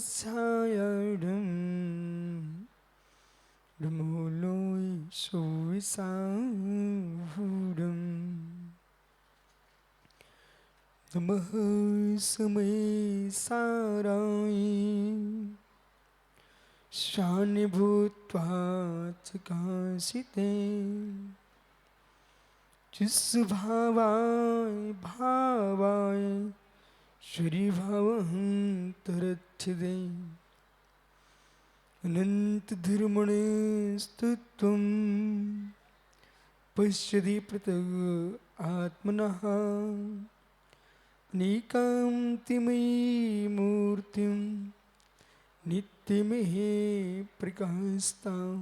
छायाडम डमोलोय सोविसाहुडम नमः समय साराय शानि भूत्वा चकाशिते चिस्भावाय भावाय श्रीभावहं तरच्छदे अनन्तधर्मणे स्तुत्वं पश्यति पृथग् आत्मनः अनेकान्तिमयी मूर्तिं नित्यमेव प्रकाशतां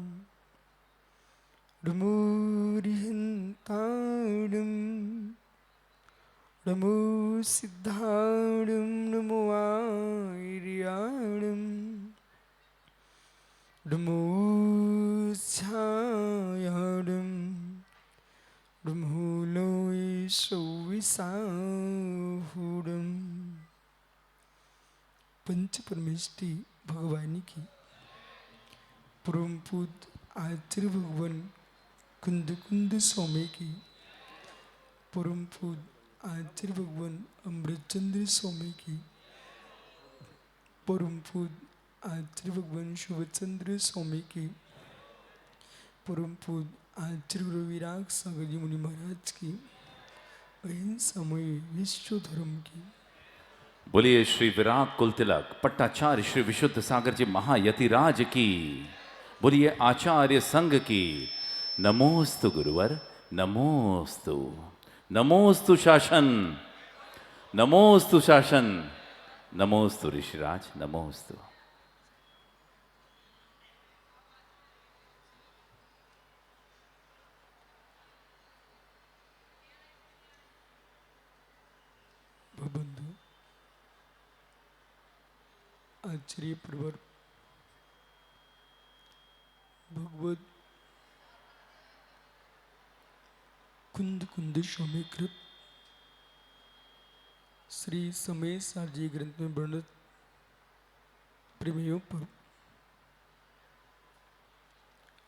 डमोरिहन्ताडं नमो सिद्धाडं नमो आर्याडं नमो छायाडं नमो लोय सोविसाहुडं। पंच परमेष्टि भगवानी की परम पूज्य आचार्य भगवान कुंद कुंद स्वामी की परम पूज्य आचार्य भगवान अमृतचंद्र स्वामी की परम पूज्य आचार्य भगवान शुभचंद्र स्वामी की परम पूज्य आचार्य गुरु विराग सागर जी मुनि महाराज की अहिंसामय विश्व धर्म की। बोलिए श्री विराग कुल तिलक पट्टाचार्य श्री विशुद्ध सागर जी महायतिराज की। बोलिए आचार्य संघ की। नमोस्तु गुरुवर नमोस्तु नमोस्तु शासन नमोस्तु शासन नमोस्तु ऋषिराज नमोस्तु। बंधु आचार्य प्रवर भगवत कुंद कुंद स्वामी कृत श्री समय सारजी ग्रंथ में वर्णित प्रेमियों पर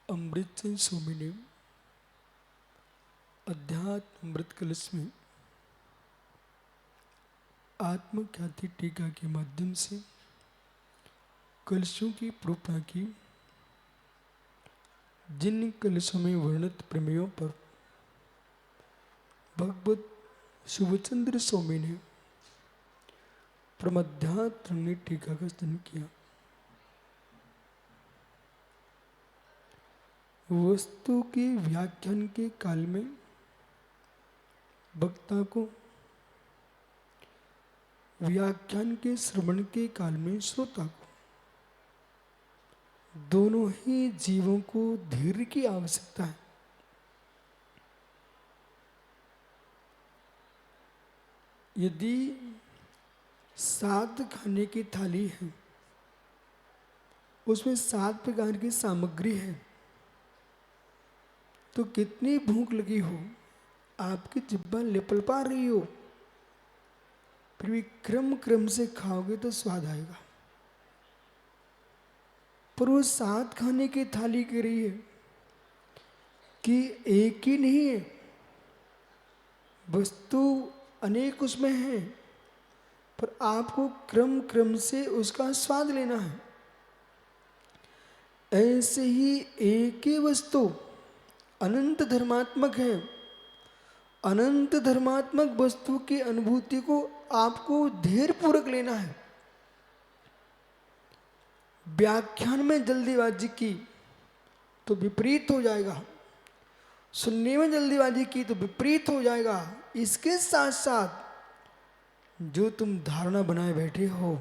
अमृतचंद स्वामी ने अध्यात्म अमृत कलश में आत्मख्याति टीका के माध्यम से कलशों की प्रोपा की। जिन कलशों में वर्णित प्रेमियों पर भगवत शुभचंद्र स्वामी ने प्रमध्यात्म टीका का स्तन किया। वस्तु के व्याख्यान के काल में वक्ता को, व्याख्यान के श्रवण के काल में श्रोता को, दोनों ही जीवों को धैर्य की आवश्यकता है। यदि 7 खाने की थाली है, उसमें 7 प्रकार की सामग्री है, तो कितनी भूख लगी हो, आपकी जिह्वा लिपलपा रही हो, फिर भी क्रम क्रम से खाओगे तो स्वाद आएगा। पर वो 7 खाने की थाली कह रही है कि एक ही नहीं है, वस्तु अनेक उसमें है, पर आपको क्रम क्रम से उसका स्वाद लेना है। ऐसे ही एक ही वस्तु अनंत धर्मात्मक है। अनंत धर्मात्मक वस्तु की अनुभूति को आपको धैर्य पूर्वक लेना है। व्याख्यान में जल्दीबाजी की तो विपरीत हो जाएगा, सुनने में जल्दीबाजी की तो विपरीत हो जाएगा। इसके साथ साथ जो तुम धारणा बनाए बैठे हो,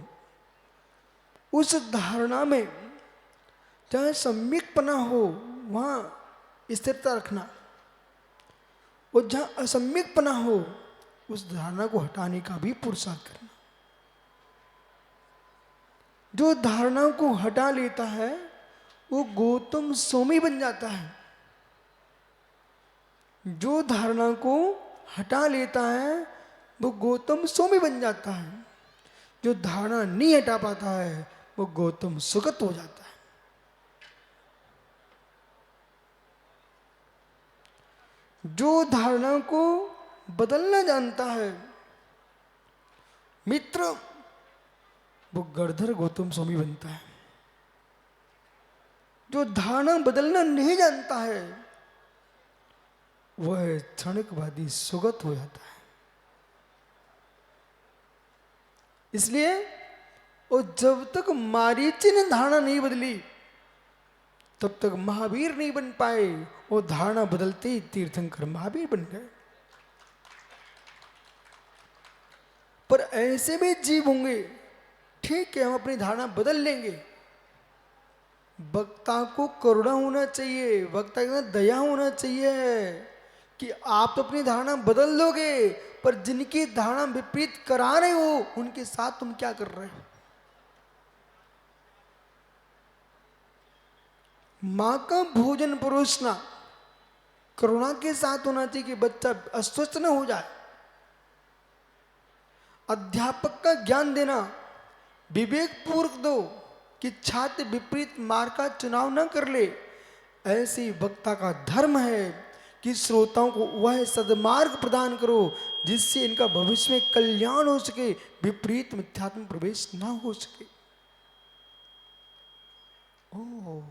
उस धारणा में चाहे सम्यकपना हो, वहाँ स्थिरता रखना, और जहाँ असम्यकपना हो, उस धारणा को हटाने का भी पुरुषार्थ करना। जो धारणा को हटा लेता है वो गौतम स्वामी बन जाता है। जो धारणा को हटा लेता है वो गौतम स्वामी बन जाता है। जो धारणा नहीं हटा पाता है वो गौतम सुगत हो जाता है। जो धारणा को बदलना जानता है मित्र, वो गणधर गौतम स्वामी बनता है। जो धारणा बदलना नहीं जानता है वह क्षणिकवादी सुगत हो जाता है। इसलिए वो जब तक मारीची ने धारणा नहीं बदली तब तक महावीर नहीं बन पाए। वो धारणा बदलते ही तीर्थंकर महावीर बन गए। पर ऐसे भी जीव होंगे, ठीक है हम अपनी धारणा बदल लेंगे। वक्ता को करुणा होना चाहिए, वक्ता के अंदर दया होना चाहिए कि आप तो अपनी धारणा बदल लोगे, पर जिनकी धारणा विपरीत करा रहे हो उनके साथ तुम क्या कर रहे हो। मां का भोजन परोसना करुणा के साथ होना चाहिए कि बच्चा अस्वस्थ न हो जाए। अध्यापक का ज्ञान देना विवेक पूर्वक दो कि छात्र विपरीत मार्ग का चुनाव न कर ले। ऐसे वक्ता का धर्म है कि श्रोताओं को वह सद्मार्ग प्रदान करो जिससे इनका भविष्य में कल्याण हो सके, विपरीत मिथ्यात्म प्रवेश ना हो सके। ओ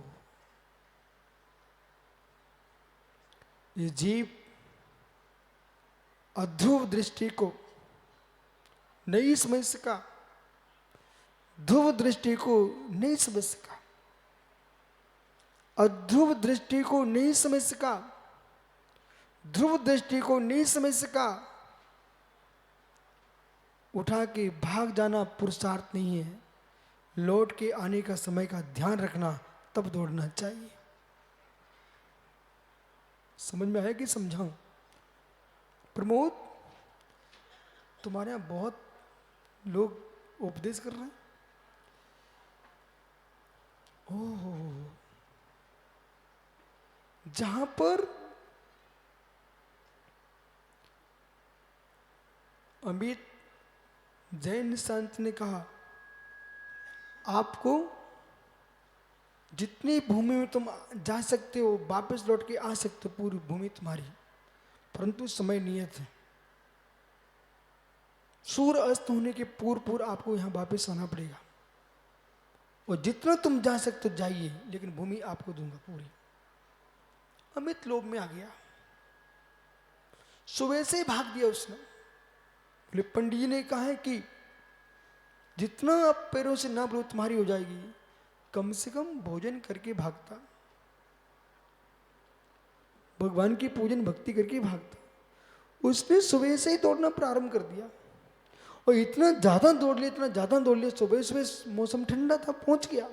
ये जीव अध्रुव दृष्टि को नहीं समझ सका, ध्रुव दृष्टि को नहीं समझ सका, अध्रुव दृष्टि को नहीं समझ सका, ध्रुव दृष्टि को नहीं समझ सका। उठा के भाग जाना पुरुषार्थ नहीं है, लौट के आने का समय का ध्यान रखना, तब दौड़ना चाहिए। समझ में आया कि समझाऊं? प्रमोद, तुम्हारे यहां बहुत लोग उपदेश कर रहे हैं। ओह, जहां पर अमित जैन संत ने कहा आपको जितनी भूमि में तुम जा सकते हो वापस लौट के आ सकते हो, पूरी भूमि तुम्हारी, परंतु समय नियत है। सूर्य अस्त होने के पूर्व पूर्व आपको यहां वापस आना पड़ेगा, और जितना तुम जा सकते हो जाइए, लेकिन भूमि आपको दूंगा पूरी। अमित लोभ में आ गया, सुबह से ही भाग दिया उसने। बोले पंडित जी ने कहा है कि जितना आप पैरों से ना लो तुम्हारी हो जाएगी, कम से कम भोजन करके भागता, भगवान की पूजन भक्ति करके भागता। उसने सुबह से ही दौड़ना प्रारंभ कर दिया, और इतना ज्यादा दौड़ लिया, इतना ज्यादा दौड़ लिया, सुबह सुबह मौसम ठंडा था, पहुंच गया।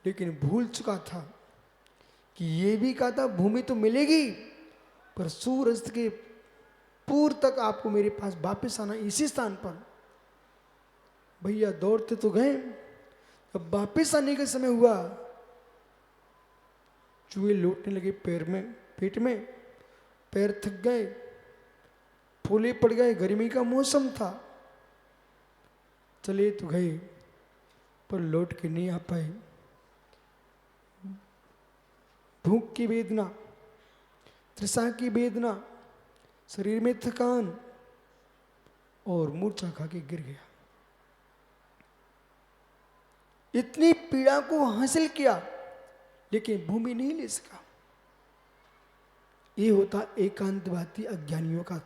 लेकिन भूल चुका था कि ये भी कहा था भूमि तो मिलेगी, पर सूर्य के पूर्व तक आपको मेरे पास वापस आना, इसी स्थान पर। भैया दौड़ते तो गए, अब वापस आने का समय हुआ, चूहे लौटने लगे पैर में, पेट में, पैर थक गए, फूले पड़ गए, गर्मी का मौसम था। चले तो गए, पर लौट के नहीं आ पाए। भूख की वेदना, तृषा की वेदना, शरीर में थकान, और मूर्छा खा के गिर गया। इतनी पीड़ा को हासिल किया, लेकिन भूमि नहीं ले सका। ये होता एकांतवादी अज्ञानियों का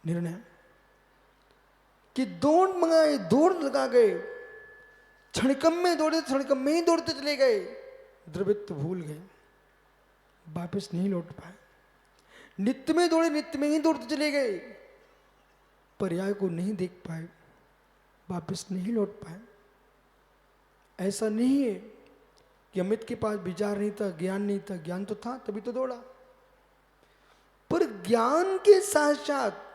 निर्णय कि दौड़ मंगाए, दौड़ लगा गए, क्षणकम में दौड़े, क्षणकम में ही दौड़ते चले गए, द्रवित्व भूल गए, वापस नहीं लौट पाए। नित्य में दौड़े, नित्य में ही दौड़ते चले गए, पर्याय को नहीं देख पाए, वापस नहीं लौट पाए। ऐसा नहीं है कि अमित के पास विचार नहीं था, ज्ञान नहीं था, ज्ञान तो था तभी तो दौड़ा। पर ज्ञान के साथ साथ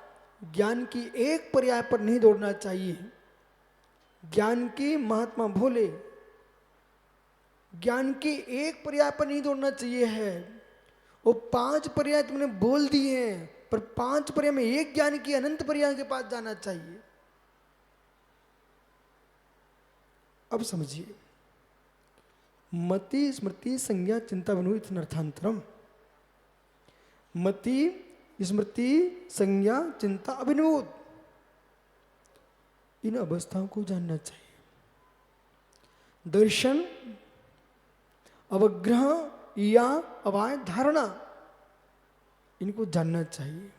ज्ञान की एक पर्याय पर नहीं दौड़ना चाहिए। ज्ञान के महात्मा भोले, ज्ञान के एक पर्याय पर नहीं दौड़ना चाहिए है। वो 5 पर्याय तुमने बोल दिए हैं, पर 5 पर्याय में एक ज्ञान की अनंत पर्याय के पास जाना चाहिए। अब समझिए, मति स्मृति संज्ञा चिंता विनोद इथनर्थांतरम। मति स्मृति संज्ञा चिंता अभिनिवोध, इन अवस्थाओं को जानना चाहिए। दर्शन, अवग्रह या अवाय धारणा, इनको जानना चाहिए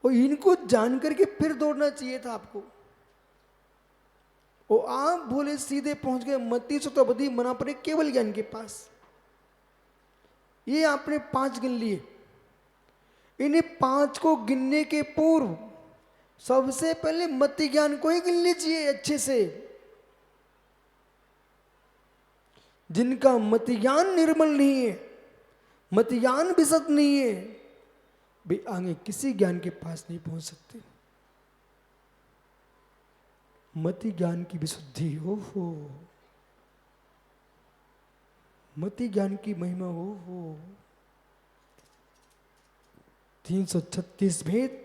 और इनको जान करके फिर दौड़ना चाहिए था आपको। और आप भोले सीधे पहुंच गए मति सुतबधि मना पड़े केवल ज्ञान के पास। ये आपने 5 गिन लिए। इन्हें 5 को गिनने के पूर्व सबसे पहले मति ज्ञान को ही गिन लीजिए अच्छे से। जिनका मति ज्ञान निर्मल नहीं है, मति ज्ञान विशद नहीं है, वे आगे किसी ज्ञान के पास नहीं पहुंच सकते। मति ज्ञान की विशुद्धि हो, मति ज्ञान की महिमा हो। 336 भेद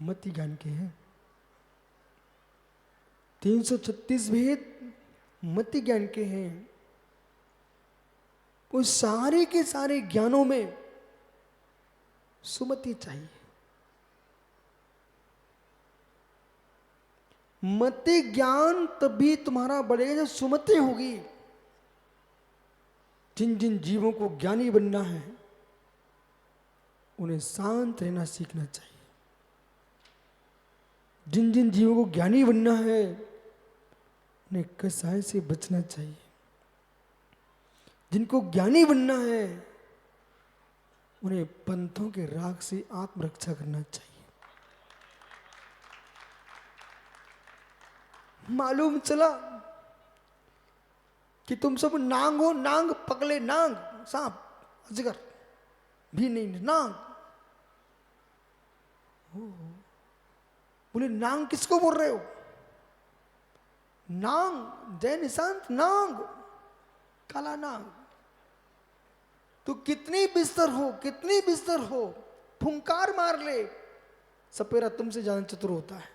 मति ज्ञान के हैं। 336 भेद मति ज्ञान के हैं। उस सारे के सारे ज्ञानों में सुमति चाहिए। मति ज्ञान तभी तुम्हारा बढ़ेगा जब सुमति होगी। जिन जिन जीवों को ज्ञानी बनना है उन्हें शांत रहना सीखना चाहिए। जिन जिन जीवों को ज्ञानी बनना है उन्हें कसाय से बचना चाहिए। जिनको ज्ञानी बनना है उन्हें पंथों के राग से आत्मरक्षा करना चाहिए। मालूम चला कि तुम सब नांग हो, नांग पकड़े, नांग सांप अजगर भी नहीं, नांग। बोले नांग किसको बोल रहे हो? नांग जय निशांत, नांग काला नांग। तो कितनी बिस्तर हो, फुंकार मार ले, सपेरा तुमसे ज्यादा चतुर होता है।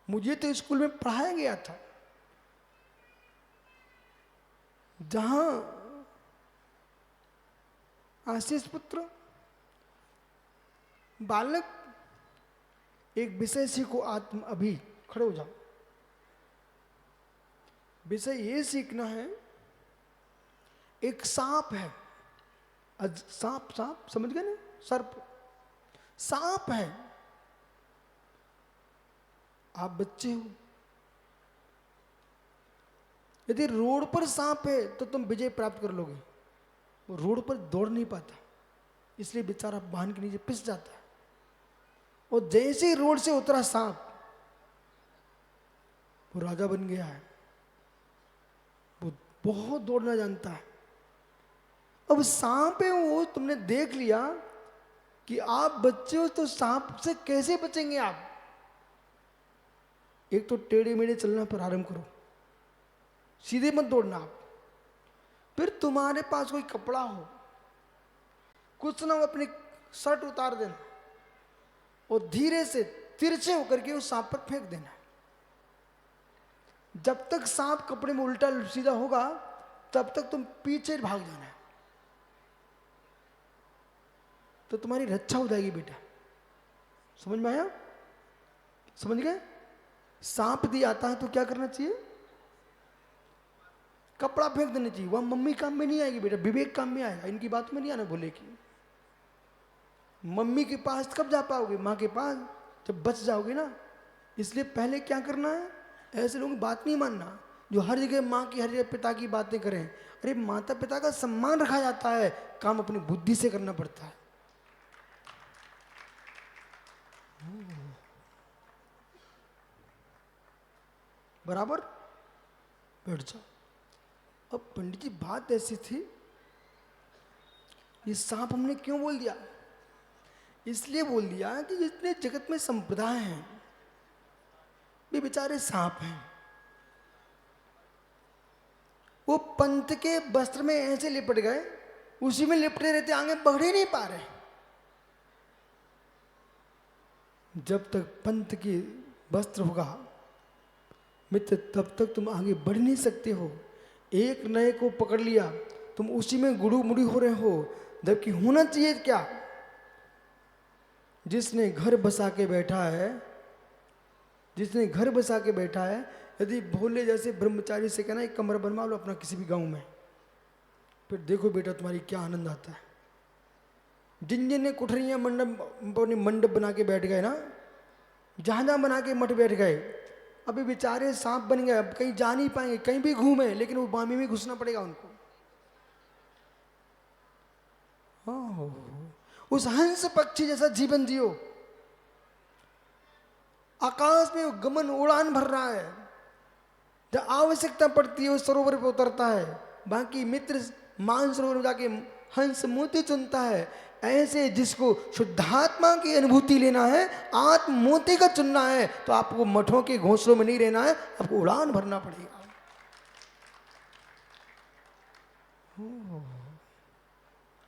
मुझे तो स्कूल में पढ़ाया गया था, जहां आशीष पुत्र बालक एक विषय सीखो आत्म, अभी खड़े हो जाओ। विषय ये सीखना है, एक सांप है, सांप समझ गए ना, सर्प सांप है। आप बच्चे हो, यदि रोड पर सांप है तो तुम विजय प्राप्त कर लोगे। वो रोड पर दौड़ नहीं पाता, इसलिए बेचारा वाहन के नीचे पिस जाता है। और जैसे ही रोड से उतरा सांप, वो राजा बन गया है। वो बहुत दौड़ना जानता है। अब सांप है वो, तुमने देख लिया कि आप बच्चे हो, तो सांप से कैसे बचेंगे आप? एक तो टेढ़े मेढ़े चलना प्रारंभ करो, सीधे मत दौड़ना आप। फिर तुम्हारे पास कोई कपड़ा हो, कुछ ना हो, अपनी शर्ट उतार देना और धीरे से तिरछे होकर के उस सांप पर फेंक देना। जब तक सांप कपड़े में उल्टा सीधा होगा तब तक तुम पीछे भाग जाना, तो तुम्हारी रक्षा हो जाएगी बेटा। समझ में आया? समझ गए? सांप यदि आता है तो क्या करना चाहिए? कपड़ा फेंक देना चाहिए। वह मम्मी काम में नहीं आएगी बेटा, विवेक काम में आएगा। इनकी बात में नहीं आना बोले कि मम्मी के पास कब जा पाओगे? माँ के पास जब बच जाओगे ना। इसलिए पहले क्या करना है, ऐसे लोगों की बात नहीं मानना जो हर जगह माँ की, हर जगह पिता की बातें करें। अरे माता पिता का सम्मान रखा जाता है, काम अपनी बुद्धि से करना पड़ता है। बराबर? बैठ जाओ। अब पंडित जी बात ऐसी थी, ये सांप हमने क्यों बोल दिया? इसलिए बोल दिया कि जितने जगत में संप्रदाय हैं वे बेचारे सांप हैं। वो पंथ के वस्त्र में ऐसे लिपट गए, उसी में लिपटे रहते, आगे बढ़ ही नहीं पा रहे। जब तक पंथ की वस्त्र होगा मित्र, तब तक तुम आगे बढ़ नहीं सकते हो। एक नए को पकड़ लिया, तुम उसी में गुड़ू मुड़ी हो रहे हो, जबकि होना चाहिए क्या? जिसने घर बसा के बैठा है, जिसने घर बसा के बैठा है, यदि भोले जैसे ब्रह्मचारी से कहना एक कमरा बनवा लो अपना किसी भी गांव में, फिर देखो बेटा तुम्हारी क्या आनंद आता है। जिन जिन ने कुठरियां मंडप बना के बैठ गए ना, जहां जहां बना के मठ बैठ गए, अभी बेचारे सांप बन गए, अब कहीं जा नहीं पाएंगे, कहीं भी घूमे लेकिन वो बामी में घुसना पड़ेगा उनको। हाँ, उस हंस पक्षी जैसा जीवन जियो। आकाश में गमन उड़ान भर रहा है, जब आवश्यकता पड़ती है वो सरोवर पे उतरता है, बाकी मित्र मानसरोवर में जाके हंस मोती चुनता है। ऐसे जिसको शुद्धात्मा की अनुभूति लेना है, आत्म मोती का चुनना है, तो आपको मठों के घोंसलों में नहीं रहना है, आपको उड़ान भरना पड़ेगा।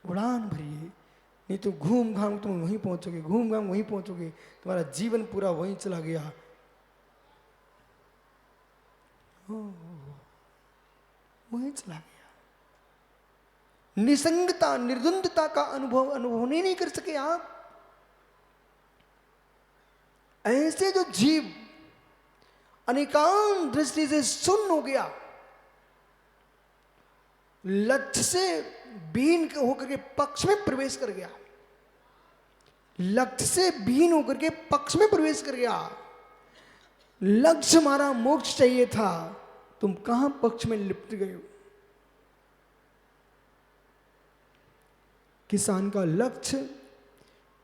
उड़ान भरिए, नहीं तो घूम घाम तुम वहीं पहुंचोगे, घूम घाम वहीं पहुंचोगे, तुम्हारा जीवन पूरा वहीं चला गया। वहीं चला गया। निसंगता, निर्द्वंदता का अनुभव नहीं कर सके आप। ऐसे जो जीव अनेकांत दृष्टि से शून्य हो गया, लक्ष्य से बीन होकर के पक्ष में प्रवेश कर गया, लक्ष्य से बीन होकर के पक्ष में प्रवेश कर गया। लक्ष्य हमारा मोक्ष चाहिए था, तुम कहां पक्ष में लिपट गए हो। किसान का लक्ष्य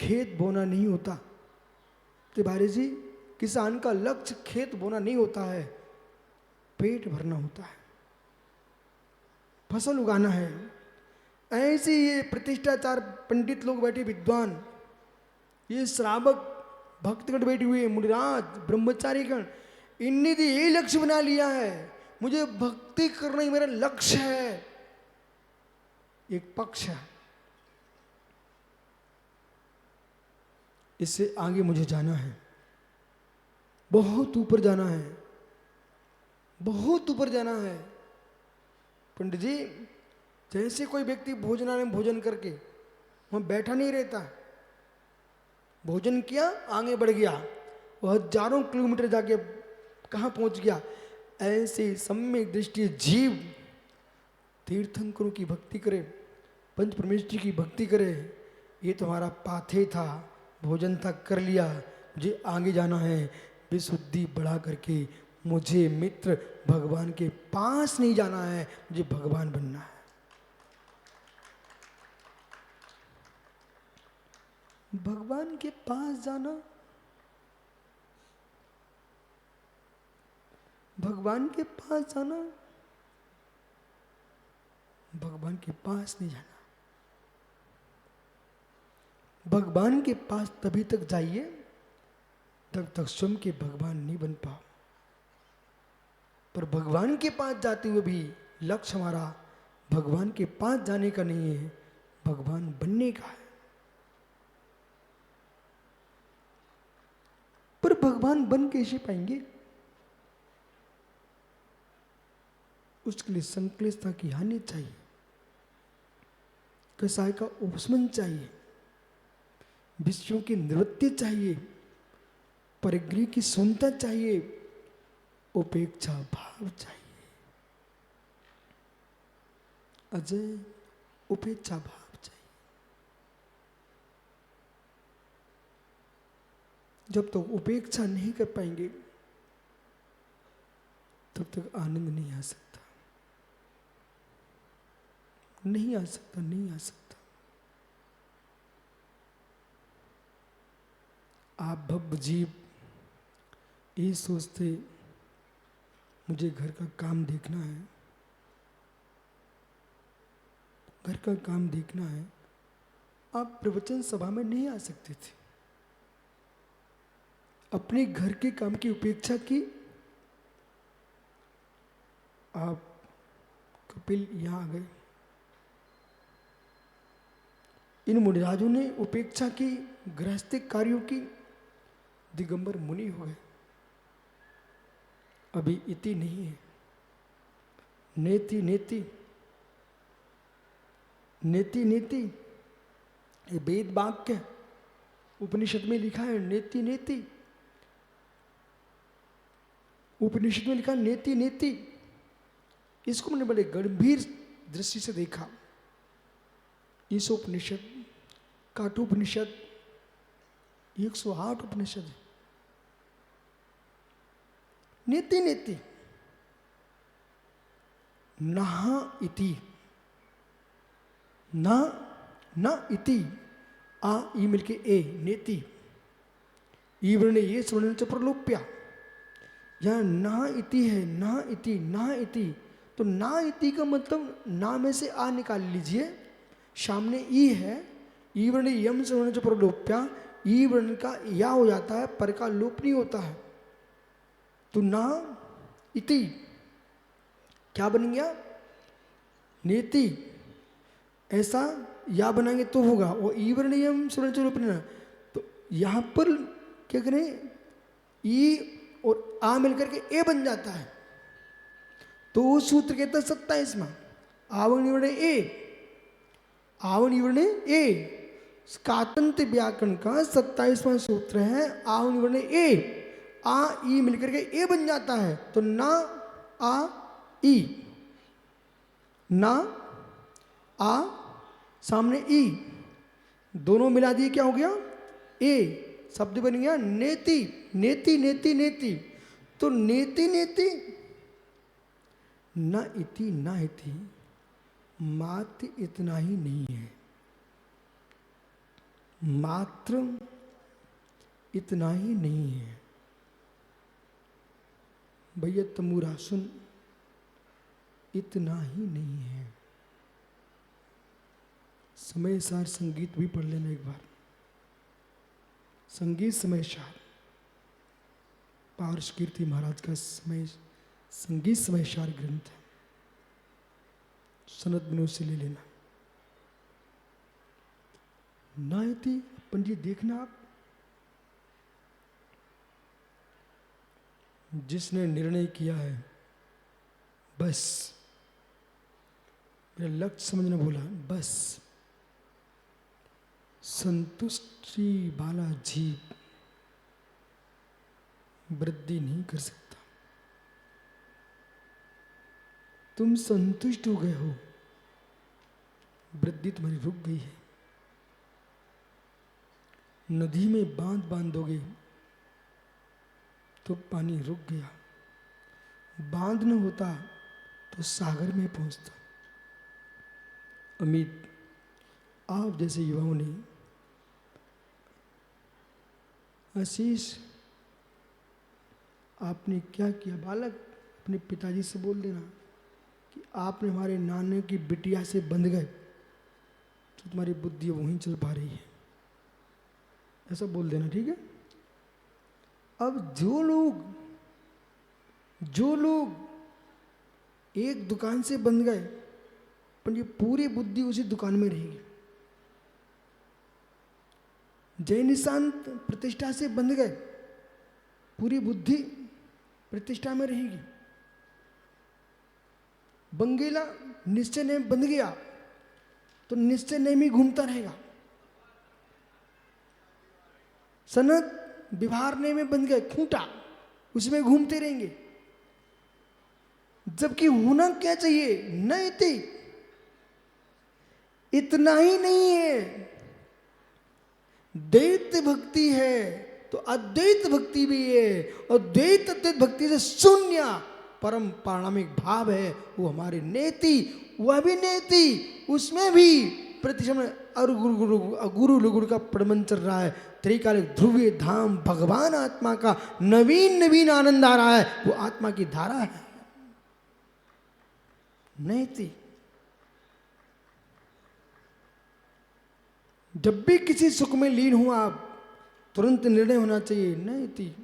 खेत बोना नहीं होता तिवारी जी, किसान का लक्ष्य खेत बोना नहीं होता है, पेट भरना होता है, फसल उगाना है। ऐसे ये प्रतिष्ठाचार पंडित लोग बैठे, विद्वान, ये श्रावक भक्तगण बैठे हुए, मुनिराज ब्रह्मचारी गण, इनने तो यही लक्ष्य बना लिया है, मुझे भक्ति करना ही मेरा लक्ष्य है। एक पक्ष है, इससे आगे मुझे जाना है, बहुत ऊपर जाना है, बहुत ऊपर जाना है। पंडित जी, जैसे कोई व्यक्ति भोजनालय में भोजन करके वहां बैठा नहीं रहता, भोजन किया आगे बढ़ गया, वह हजारों किलोमीटर जाके कहाँ पहुंच गया। ऐसे सम्यक दृष्टि जीव तीर्थंकरों की भक्ति करे, पंच परमेश्वर की भक्ति करे। ये तुम्हारा पाथे था, भोजन तक कर लिया, मुझे आगे जाना है, विशुद्धि बढ़ा करके मुझे मित्र भगवान के पास नहीं जाना है, मुझे भगवान बनना है। भगवान के पास जाना, भगवान के पास जाना, भगवान के पास नहीं जाना। भगवान के पास तभी तक जाइए तब तक स्वयं के भगवान नहीं बन पाओ। पर भगवान के पास जाते हुए भी लक्ष्य हमारा भगवान के पास जाने का नहीं है, भगवान बनने का है। पर भगवान बन कैसे पाएंगे? उसके लिए संक्लेशता की हानि चाहिए, कसाय का उपशमन चाहिए, विषयों की निवृत्ति चाहिए, परिग्रह की सुनता चाहिए, उपेक्षा भाव चाहिए। अजय, उपेक्षा भाव चाहिए। जब तक उपेक्षा नहीं कर पाएंगे तब तक आनंद नहीं आ सकता, नहीं आ सकता, नहीं आ सकता। आप भव्य जीव ये सोचते मुझे घर का काम देखना है, घर का काम देखना है, आप प्रवचन सभा में नहीं आ सकते थे। अपने घर के काम की उपेक्षा की, आप कपिल यहां आ गए। इन मुनिराजों ने उपेक्षा की, गृहस्थिक कार्यों की, दिगंबर मुनि हो गए। अभी इति नहीं है, नेति नेति नेति नेति, ये वेद वाक्य उपनिषद में लिखा है नेति नेति, उपनिषद में लिखा नेति नेति। इसको मैंने बड़े गंभीर दृष्टि से देखा। इस उपनिषद, काठोपनिषद 108 उपनिषद है। नेति नेति, नहा इति, ना न इति, आ ई मिलके ए, नेति, ई वर्ण ये स्वर्ण च प्रलोप्या। यहाँ ना इति है, ना इति, ना इति, तो ना इति का मतलब ना में से आ निकाल लीजिए, सामने ई है, ई वर्ण यम स्वर्ण च प्रलोप्या, ई वर्ण का या हो जाता है, पर का लोप नहीं होता है। तो ना इति क्या बन गया, नेति। ऐसा या बनाएंगे तो होगा, और ई वर्ण यम स्वर्ण च लोप नहीं। तो यहाँ पर क्या करें, ई और आ मिलकर के ए बन जाता है, तो वो सूत्र कहता है 27वां, आवण वर्ण ए, आवण वर्ण ए, कातंत व्याकरण का 27वां सूत्र है, आवण वर्ण ए, आ ई मिलकर के ए बन जाता है। तो ना आ ई, ना आ सामने ई, दोनों मिला दिए क्या हो गया, ए, शब्द बन गया नेति नेति नेति नेति। तो नेति नेति, न इति न इति, मात्र इतना ही नहीं है, मात्र इतना ही नहीं है। भैया तमूरा सुन, इतना ही नहीं है। समय सार संगीत भी पढ़ लेना एक बार, संगीत समय सार, पार्श कीर्ति महाराज का समय संगीत समय सार ग्रंथ है, सनद बिनोद से ले लेना। नायति पंडित देखना आप, जिसने निर्णय किया है बस, मेरा लक्ष्य समझना बोला बस, संतुष्टि वाला जीव वृद्धि नहीं कर सकता। तुम संतुष्ट हो गए हो, वृद्धि तुम्हारी रुक गई है। नदी में बांध बांधोगे तो पानी रुक गया, बांध न होता तो सागर में पहुंचता। अमित, आप जैसे युवाओं ने, आशीष आपने क्या किया, बालक अपने पिताजी से बोल देना कि आपने हमारे नाने की बिटिया से बंध गए तो तुम्हारी बुद्धि वहीं चल पा रही है, ऐसा बोल देना, ठीक है। अब जो लोग एक दुकान से बंध गए, पर ये पूरी बुद्धि उसी दुकान में रहेगी। जय निशांत प्रतिष्ठा से बंध गए, पूरी बुद्धि प्रतिष्ठा में रहेगी। बंगेला निश्चय में बंध गया तो निश्चय में ही घूमता रहेगा। सनत विभारने में बंध गए, खूंटा, उसमें घूमते रहेंगे। जबकि होना क्या चाहिए, नैति, इतना ही नहीं है। द्वैत भक्ति है तो अद्वैत भक्ति भी है, और द्वैत अद्वैत भक्ति से शून्य परम पारमाणिक भाव है, वो हमारे नेति, वह भी नेति, उसमें भी प्रतिशम गुरु लुगुरु का प्रबंध चल रहा है। त्रिकालिक ध्रुवीय धाम भगवान आत्मा का नवीन नवीन आनंद आ रहा है, वो आत्मा की धारा है, नेति। जब भी किसी सुख में लीन हो आप, तुरंत निर्णय होना चाहिए, नेति।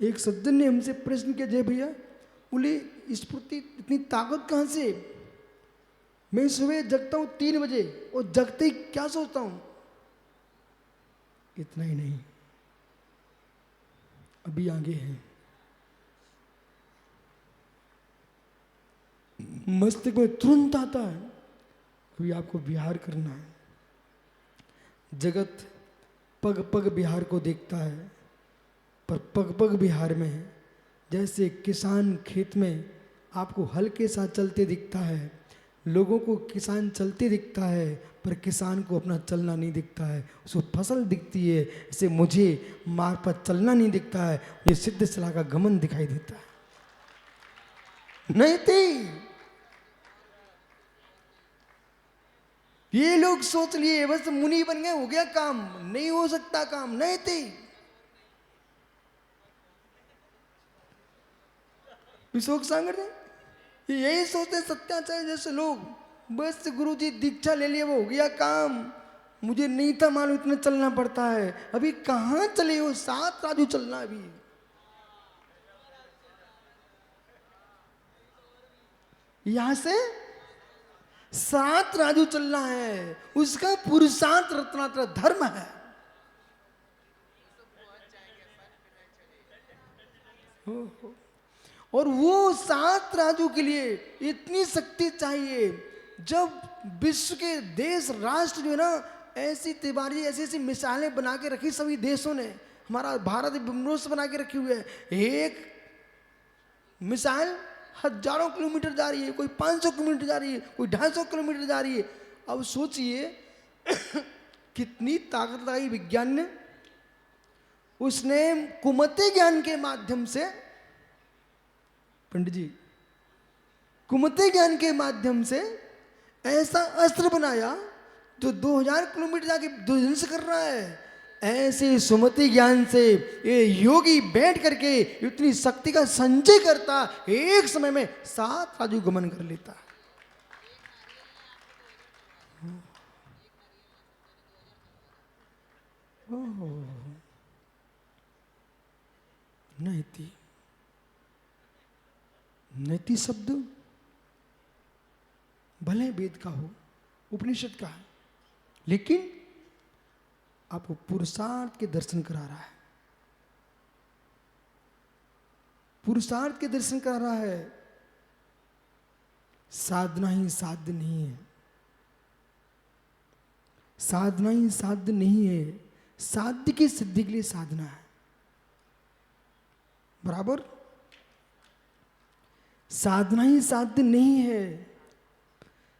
एक सज्जन ने हमसे प्रश्न किया, जय भैया बोले स्फूर्ति इतनी ताकत कहां से? मैं सुबह जगता हूं 3 बजे और जगते ही क्या सोचता हूं, इतना ही नहीं, अभी आगे है। मस्तिष्क में तुरंत आता है, अभी आपको विहार करना है। जगत पग पग बिहार को देखता है, पर पग पग बिहार में जैसे किसान खेत में आपको हल के साथ चलते दिखता है, लोगों को किसान चलते दिखता है, पर किसान को अपना चलना नहीं दिखता है। उसको फसल दिखती है, ऐसे मुझे मार्ग पर चलना नहीं दिखता है, ये सिद्ध सलाह का गमन दिखाई देता है। नहीं थी, ये लोग सोच लिए बस मुनि बन गए, हो गया काम। नहीं हो सकता काम, नहीं थी। विशोक सागर यही सोचते सत्याचार्य जैसे लोग, बस गुरुजी दीक्षा ले लिए, वो हो गया काम। मुझे नहीं था मालूम इतना चलना पड़ता है। अभी कहाँ चले हो, 7 राजू चलना अभी। यहां से 7 राजू चलना है, उसका पुरुषार्थ रत्नात्र धर्म है। और वो 7 राजू के लिए इतनी शक्ति चाहिए। जब विश्व के देश राष्ट्र जो है ना, ऐसी तिवारी ऐसी ऐसी मिसालें बना के रखी सभी देशों ने, हमारा भारत विमर्श बना के रखी हुई है। एक मिसाइल हजारों किलोमीटर जा रही है, कोई 500 किलोमीटर जा रही है, कोई 250 किलोमीटर जा रही है। अब सोचिए कितनी ताकत लगाई विज्ञान ने। उसने कुमति ज्ञान के माध्यम से, पंडित जी, कुमति ज्ञान के माध्यम से ऐसा अस्त्र बनाया जो 2000 किलोमीटर जाके ध्वंस कर रहा है। ऐसे सुमति ज्ञान से ये योगी बैठ करके इतनी शक्ति का संचय करता, एक समय में 7 राजू गमन कर लेता। नैति, नैति शब्द भले वेद का हो, उपनिषद का है, लेकिन आपको पुरुषार्थ के दर्शन करा रहा है। पुरुषार्थ के दर्शन करा रहा है। साधना ही साध्य नहीं है, साधना ही साध्य नहीं है, साध्य की सिद्धि के लिए साधना है। बराबर, साधना ही साध्य नहीं है,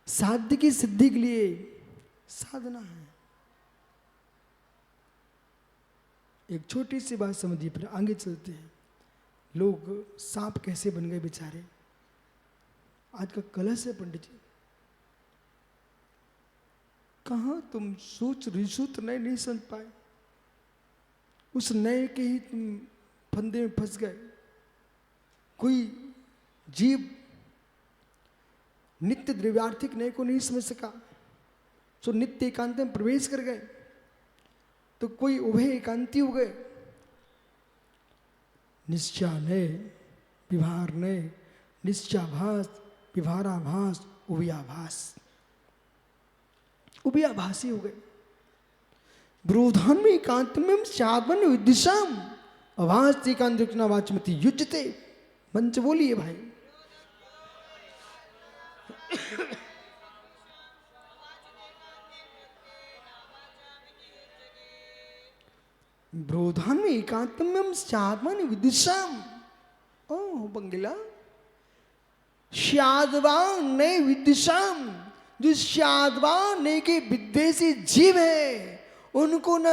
साध्य की सिद्धि के लिए साधना है। एक छोटी सी बात समझिए, फिर आगे चलते हैं। लोग सांप कैसे बन गए बेचारे, आज का कलश है पंडित जी। कहाँ तुम सोच रिसूत नए नहीं समझ पाए, उस नए के ही तुम फंदे में फंस गए। कोई जीव नित्य द्रव्यार्थिक नए को नहीं समझ सका, तो नित्य एकांत में प्रवेश कर गए। तो कोई उभय एकांती हो गए। निश्चा नए, विभार नए, निश्चाभास, विभाराभास, उभयाभास, उभयाभासी हो गए। ब्रोधान में एकांत में साधन विदिशाम अभास एकांत दक्षिणा वाचमती युजते। मंच बोलिए भाई। ब्रोधान में एकांतम्यम साधन विदिशाम। ओ बंगला, शादवान ने विदिशाम, जो शादवान ने के विद्वेषी जीव है, उनको न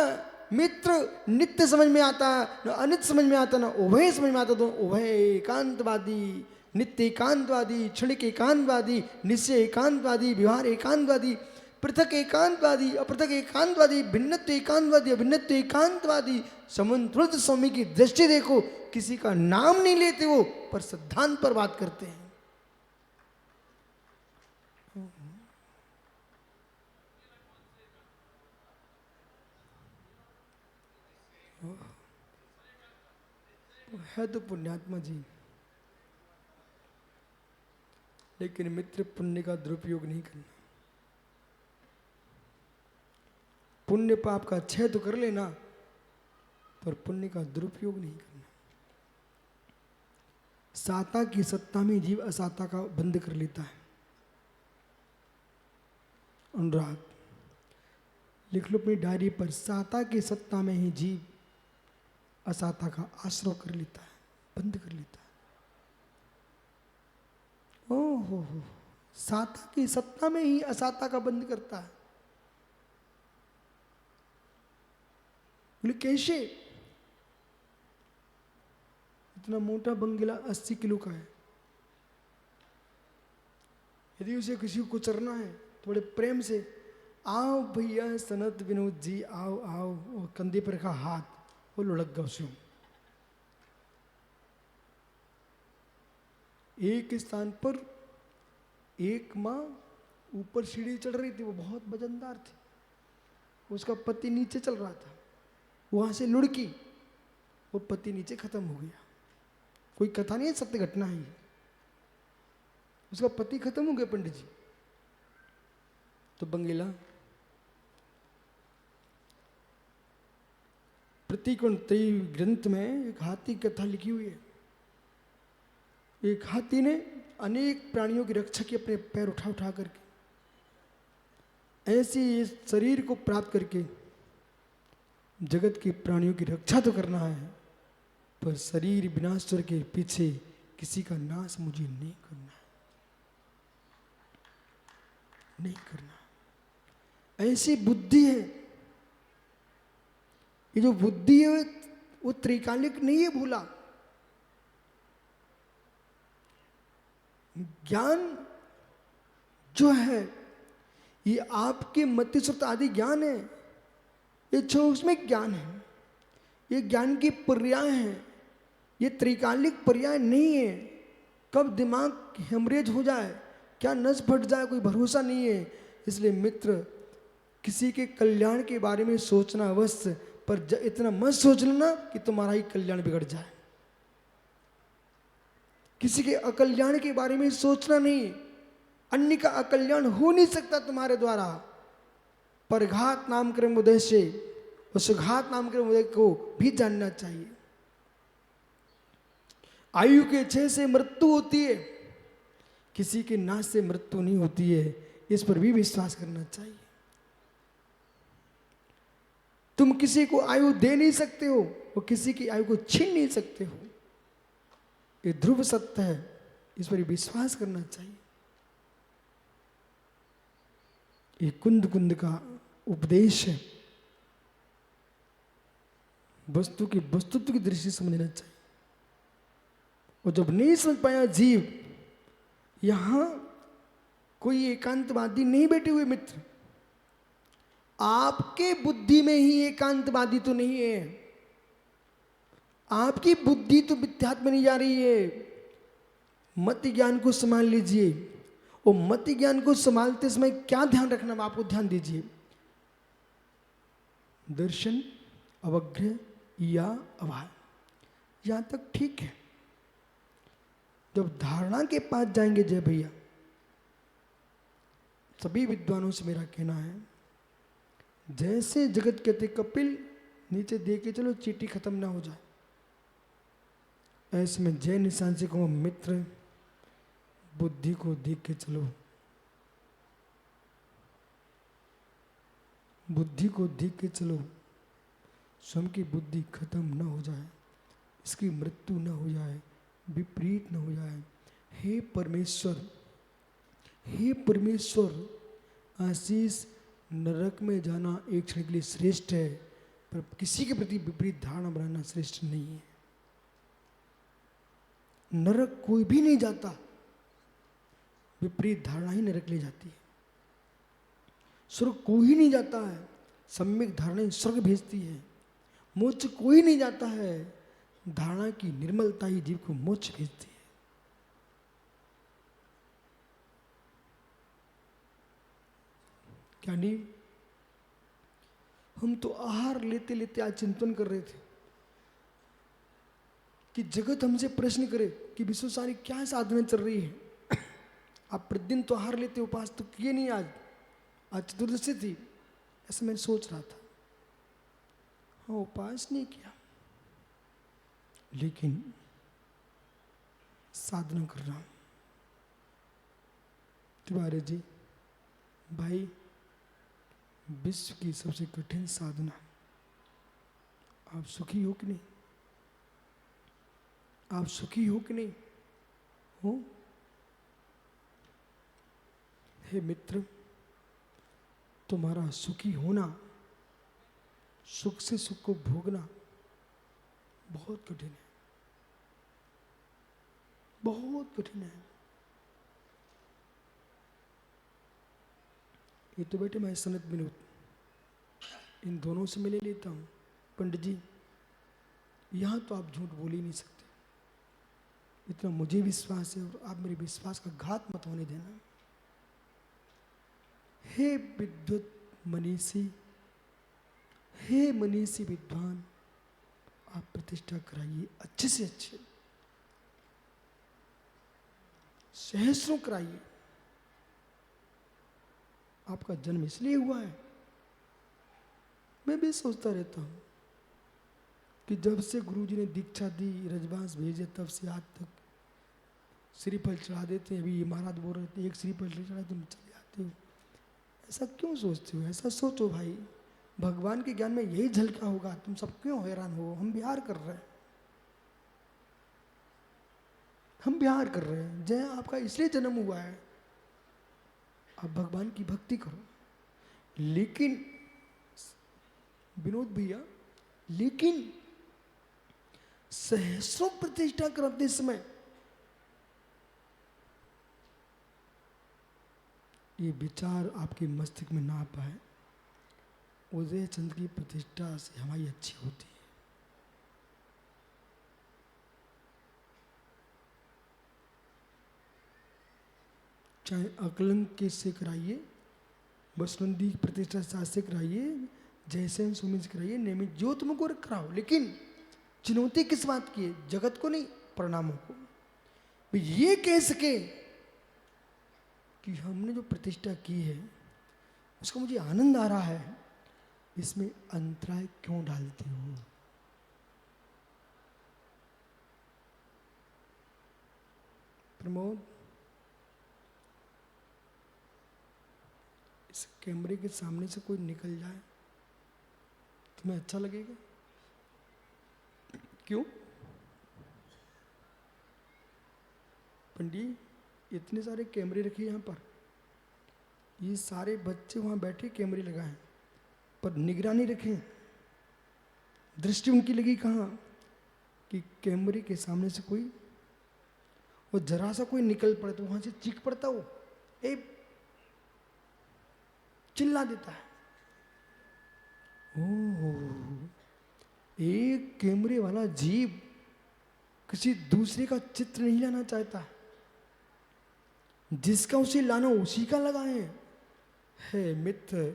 मित्र नित्य समझ में आता, न अनित्य समझ में आता, न उभय समझ में आता। तो उभय एकांतवादी, नित्य एकांतवादी, क्षणिक एकांतवादी, निश्चय एकांतवादी, व्यवहार एकांतवादी, पृथक एकांतवादी, अपृथक एकांतवादी, भिन्नत्व एकांतवादी, अभिन्नत्व एकांतवादी। समुद्र स्वामी की दृष्टि देखो, किसी का नाम नहीं लेते वो, पर सिद्धांत पर बात करते हैं। है तो पुण्यात्मा जी, लेकिन मित्र पुण्य का दुरुपयोग नहीं करना। पुण्य पाप का क्षय तो कर लेना, पर पुण्य का दुरुपयोग नहीं करना। साता की सत्ता में जीव असाता का बंद कर लेता है। अनुराग लिख लो अपनी डायरी पर, साता की सत्ता में ही जीव असाता का आश्रय कर लेता है, बंद कर लेता है। ओहो, साता की सत्ता में ही असाता का बंद करता है। बोले कैसे? इतना मोटा बंगला 80 किलो का है, यदि उसे किसी को कुचरना है तो बड़े प्रेम से, आओ भैया सनत विनोद जी, आओ आओ, और कंधे पर रखा हाथ, वो लुढ़क गया उसे। एक स्थान पर एक माँ ऊपर सीढ़ी चढ़ रही थी, वो बहुत वजनदार थी, उसका पति नीचे चल रहा था, वहां से लुढ़की, वो पति नीचे खत्म हो गया। कोई कथा नहीं है, सत्य घटना है। उसका पति खत्म हो गया पंडित जी। तो बंगेला प्रतिकोण त्रयी ग्रंथ में एक हाथी की कथा लिखी हुई है। एक हाथी ने अनेक प्राणियों की रक्षा की, अपने पैर उठा उठा करके, ऐसे इस शरीर को प्राप्त करके जगत के प्राणियों की रक्षा तो करना है, पर शरीर विनाश्वर के पीछे किसी का नाश मुझे नहीं करना है, नहीं करना। ऐसी बुद्धि है। ये जो बुद्धि है वो त्रिकालिक नहीं है, भूला। ज्ञान जो है ये आपके मतिश्रुत आदि ज्ञान है, ये सूक्ष्म ज्ञान है, ये ज्ञान की पर्याय है, ये त्रिकालिक पर्याय नहीं है। कब दिमाग हेमरेज हो जाए, क्या नस फट जाए, कोई भरोसा नहीं है। इसलिए मित्र, किसी के कल्याण के बारे में सोचना अवश्य, पर इतना मत सोच लेना कि तुम्हारा ही कल्याण बिगड़ जाए। किसी के अकल्याण के बारे में सोचना नहीं, अन्य का अकल्याण हो नहीं सकता तुम्हारे द्वारा। पर घात नाम क्रम उदय से उस घात नाम क्रम उदय को भी जानना चाहिए। आयु के क्षय से मृत्यु होती है, किसी के नाश से मृत्यु नहीं होती है, इस पर भी विश्वास करना चाहिए। तुम किसी को आयु दे नहीं सकते हो और किसी की आयु को छीन नहीं सकते हो, ये ध्रुव सत्य है, इस पर विश्वास करना चाहिए। ये कुंद कुंद का उपदेश है, वस्तु की वस्तुत्व की दृष्टि से समझना चाहिए। और जब नहीं समझ पाया जीव, यहां कोई एकांतवादी नहीं बैठे हुए मित्र, आपके बुद्धि में ही एकांतवादी तो नहीं है, आपकी बुद्धि तो मिथ्यात्व में नहीं जा रही है। मत ज्ञान को संभाल लीजिए, और मत ज्ञान को संभालते समय क्या ध्यान रखना, आपको ध्यान दीजिए। दर्शन, अवग्रह या अभाव, यहां तक ठीक है। जब धारणा के पास जाएंगे, जय भैया, सभी विद्वानों से मेरा कहना है, जैसे जगत कहते कपिल नीचे दे के चलो चीटी खत्म ना हो जाए, ऐसे में जय निशान से कहूँ मित्र, बुद्धि को देख के चलो, बुद्धि को देख के चलो, स्वयं की बुद्धि खत्म ना हो जाए, इसकी मृत्यु ना हो जाए, विपरीत न हो जाए। हे परमेश्वर, हे परमेश्वर, आशीष नरक में जाना एक क्षण के लिए श्रेष्ठ है, पर किसी के प्रति विपरीत धारणा बनाना श्रेष्ठ नहीं है। नरक कोई भी नहीं जाता, विपरीत धारणा ही नरक ले जाती है। स्वर्ग कोई नहीं जाता है, सम्यक धारणा ही स्वर्ग भेजती है। मोक्ष कोई नहीं जाता है, धारणा की निर्मलता ही जीव को मोक्ष भेजती है। क्या नहीं? हम तो आहार लेते लेते आज चिंतन कर रहे थे कि जगत हमसे प्रश्न करे कि विश्व सारी क्या साधना चल रही है। आप प्रतिदिन तो आहार लेते, उपास तो किए नहीं, आज चतुर्दशी थी, ऐसा मैं सोच रहा था। हाँ, उपास नहीं किया, लेकिन साधना कर रहा हूं। तिवारी जी भाई, विश्व की सबसे कठिन साधना, आप सुखी हो कि नहीं? आप सुखी हो कि नहीं हो? हे मित्र, तुम्हारा सुखी होना, सुख से सुख को भोगना बहुत कठिन है, बहुत कठिन है। ये तो बेटे मैं सनत विनोद, इन दोनों से मैं ले लेता हूँ। पंडित जी, यहाँ तो आप झूठ बोल ही नहीं सकते, इतना मुझे विश्वास है, और आप मेरे विश्वास का घात मत होने देना। हे विद्वत मनीषी, हे मनीषी विद्वान, आप प्रतिष्ठा कराइए अच्छे से अच्छे, सहस्रों कराइए। आपका जन्म इसलिए हुआ है, मैं भी सोचता रहता हूं कि जब से गुरुजी ने दीक्षा दी, रजवांश भेजे, तब से आज तक श्रीफल चढ़ा देते हैं। अभी ये महाराज बोल रहे थे, एक श्रीफल चढ़ा तुम चले आते हो। ऐसा क्यों सोचते हो? ऐसा सोचो भाई, भगवान के ज्ञान में यही झलका होगा। तुम सब क्यों हैरान हो? हम बिहार कर रहे हैं, हम बिहार कर रहे हैं। जय आपका इसलिए जन्म हुआ है, आप भगवान की भक्ति करो। लेकिन विनोद भैया, लेकिन सहस्रों प्रतिष्ठा करते समय ये विचार आपके मस्तिष्क में ना पाए, उदय चंद की प्रतिष्ठा से हमारी अच्छी होती है। चाहे अकलंक के से कराइए, बसवंती प्रतिष्ठा साथ से कराइए, जयसेन सुमित से कराइए, नियमित जो तुमको कराओ, लेकिन चुनौती किस बात की है? जगत को नहीं, परिणामों को। ये कह सके कि हमने जो प्रतिष्ठा की है उसका मुझे आनंद आ रहा है, इसमें अंतराय क्यों डालते हो? प्रमोद, इस कैमरे के सामने से कोई निकल जाए तुम्हें अच्छा लगेगा? क्यों पंडित, इतने सारे कैमरे रखे यहाँ पर, ये सारे बच्चे वहाँ बैठे कैमरे लगाए, पर निगरानी रखें, दृष्टि उनकी लगी कहाँ कि कैमरे के सामने से कोई, वो जरा सा कोई निकल पड़े तो वहाँ से चीख पड़ता, वो ए चिल्ला देता है। ओह, एक कैमरे वाला जीव किसी दूसरे का चित्र नहीं लाना चाहता, जिसका उसे लाना उसी का लगाए। है मित्र,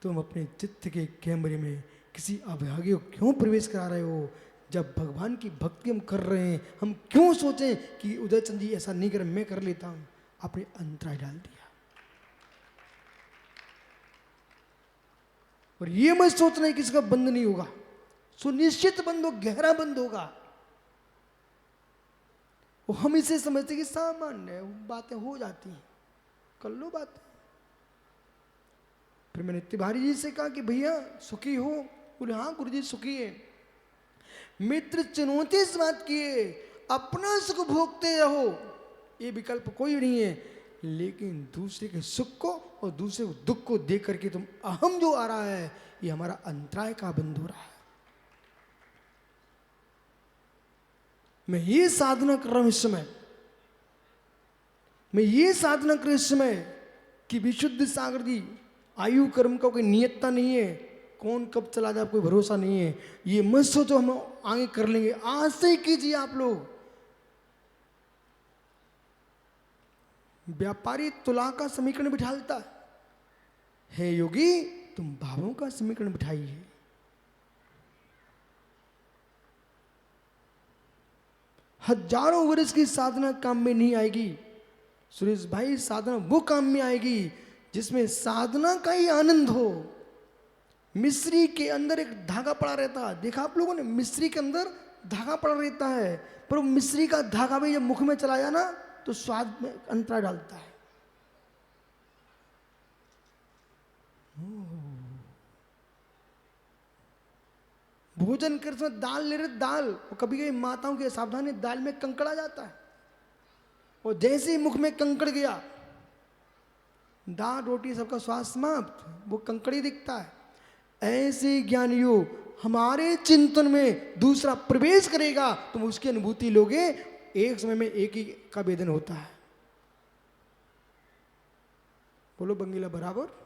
तुम अपने चित्त के कैमरे में किसी अभागे को क्यों प्रवेश करा रहे हो? जब भगवान की भक्ति हम कर रहे हैं, हम क्यों सोचें कि उदय चंद जी ऐसा नहीं कर, मैं कर लेता हूं? आपने अंतराय डाल दिया। और ये मत सोचना कि इसका बंद नहीं होगा, सुनिश्चित बंद हो, गहरा बंद होगा। वो हम इसे समझते कि सामान्य है, बातें हो जाती हैं, कर लो बातें। फिर मैंने तिवारी जी से कहा कि भैया सुखी हो? बोले हाँ गुरुजी सुखी है। मित्र, चुनौती इस बात की है, अपना सुख भोगते रहो, ये विकल्प कोई नहीं है, लेकिन दूसरे के सुख को और दूसरे को दुख को देख करके तुम अहम जो आ रहा है, ये हमारा अंतराय का बंद हो रहा है। मैं ये साधना कर रहा हूं इस समय, मैं ये साधना कर रहा हूं इस समय कि विशुद्ध सागर जी, आयु कर्म का कोई नियतता नहीं है, कौन कब चला जाए कोई भरोसा नहीं है। ये मत सोचो हम आगे कर लेंगे, आज से ही कीजिए। आप लोग व्यापारी तुला का समीकरण बिठाता है, योगी तुम भावों का समीकरण बिठाइए। हजारों वर्ष की साधना काम में नहीं आएगी सुरेश भाई, साधना वो काम में आएगी जिसमें साधना का ही आनंद हो। मिस्री के अंदर एक धागा पड़ा रहता, देखा आप लोगों ने? मिस्री के अंदर धागा पड़ा रहता है, पर वो मिश्री का धागा भी जब मुख में चला जाए ना तो स्वाद में अंतर डालता है। भोजन करते समय दाल ले रहे, दाल, और कभी कभी माताओं की सावधानी, दाल में कंकड़ आ जाता है, और जैसे ही मुख में कंकड़ गया, दाल रोटी सबका स्वाद समाप्त, वो कंकड़ी दिखता है। ऐसे ज्ञानियों हमारे चिंतन में दूसरा प्रवेश करेगा, तुम उसकी अनुभूति लोगे, एक समय में एक ही का वेदन होता है। बोलो बंगीला बराबर।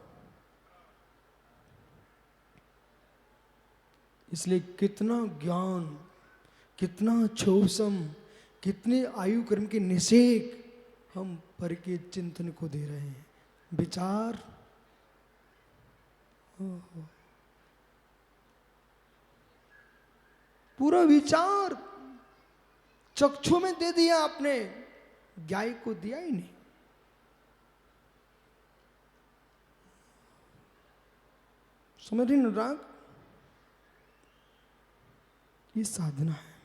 इसलिए कितना ज्ञान, कितना छोसम, कितने आयु कर्म के निषेक हम पर के चिंतन को दे रहे हैं। विचार पूरा विचार चक्षु में दे दिया आपने, ज्ञाय को दिया ही नहीं। समझ रही राग, ये साधना है।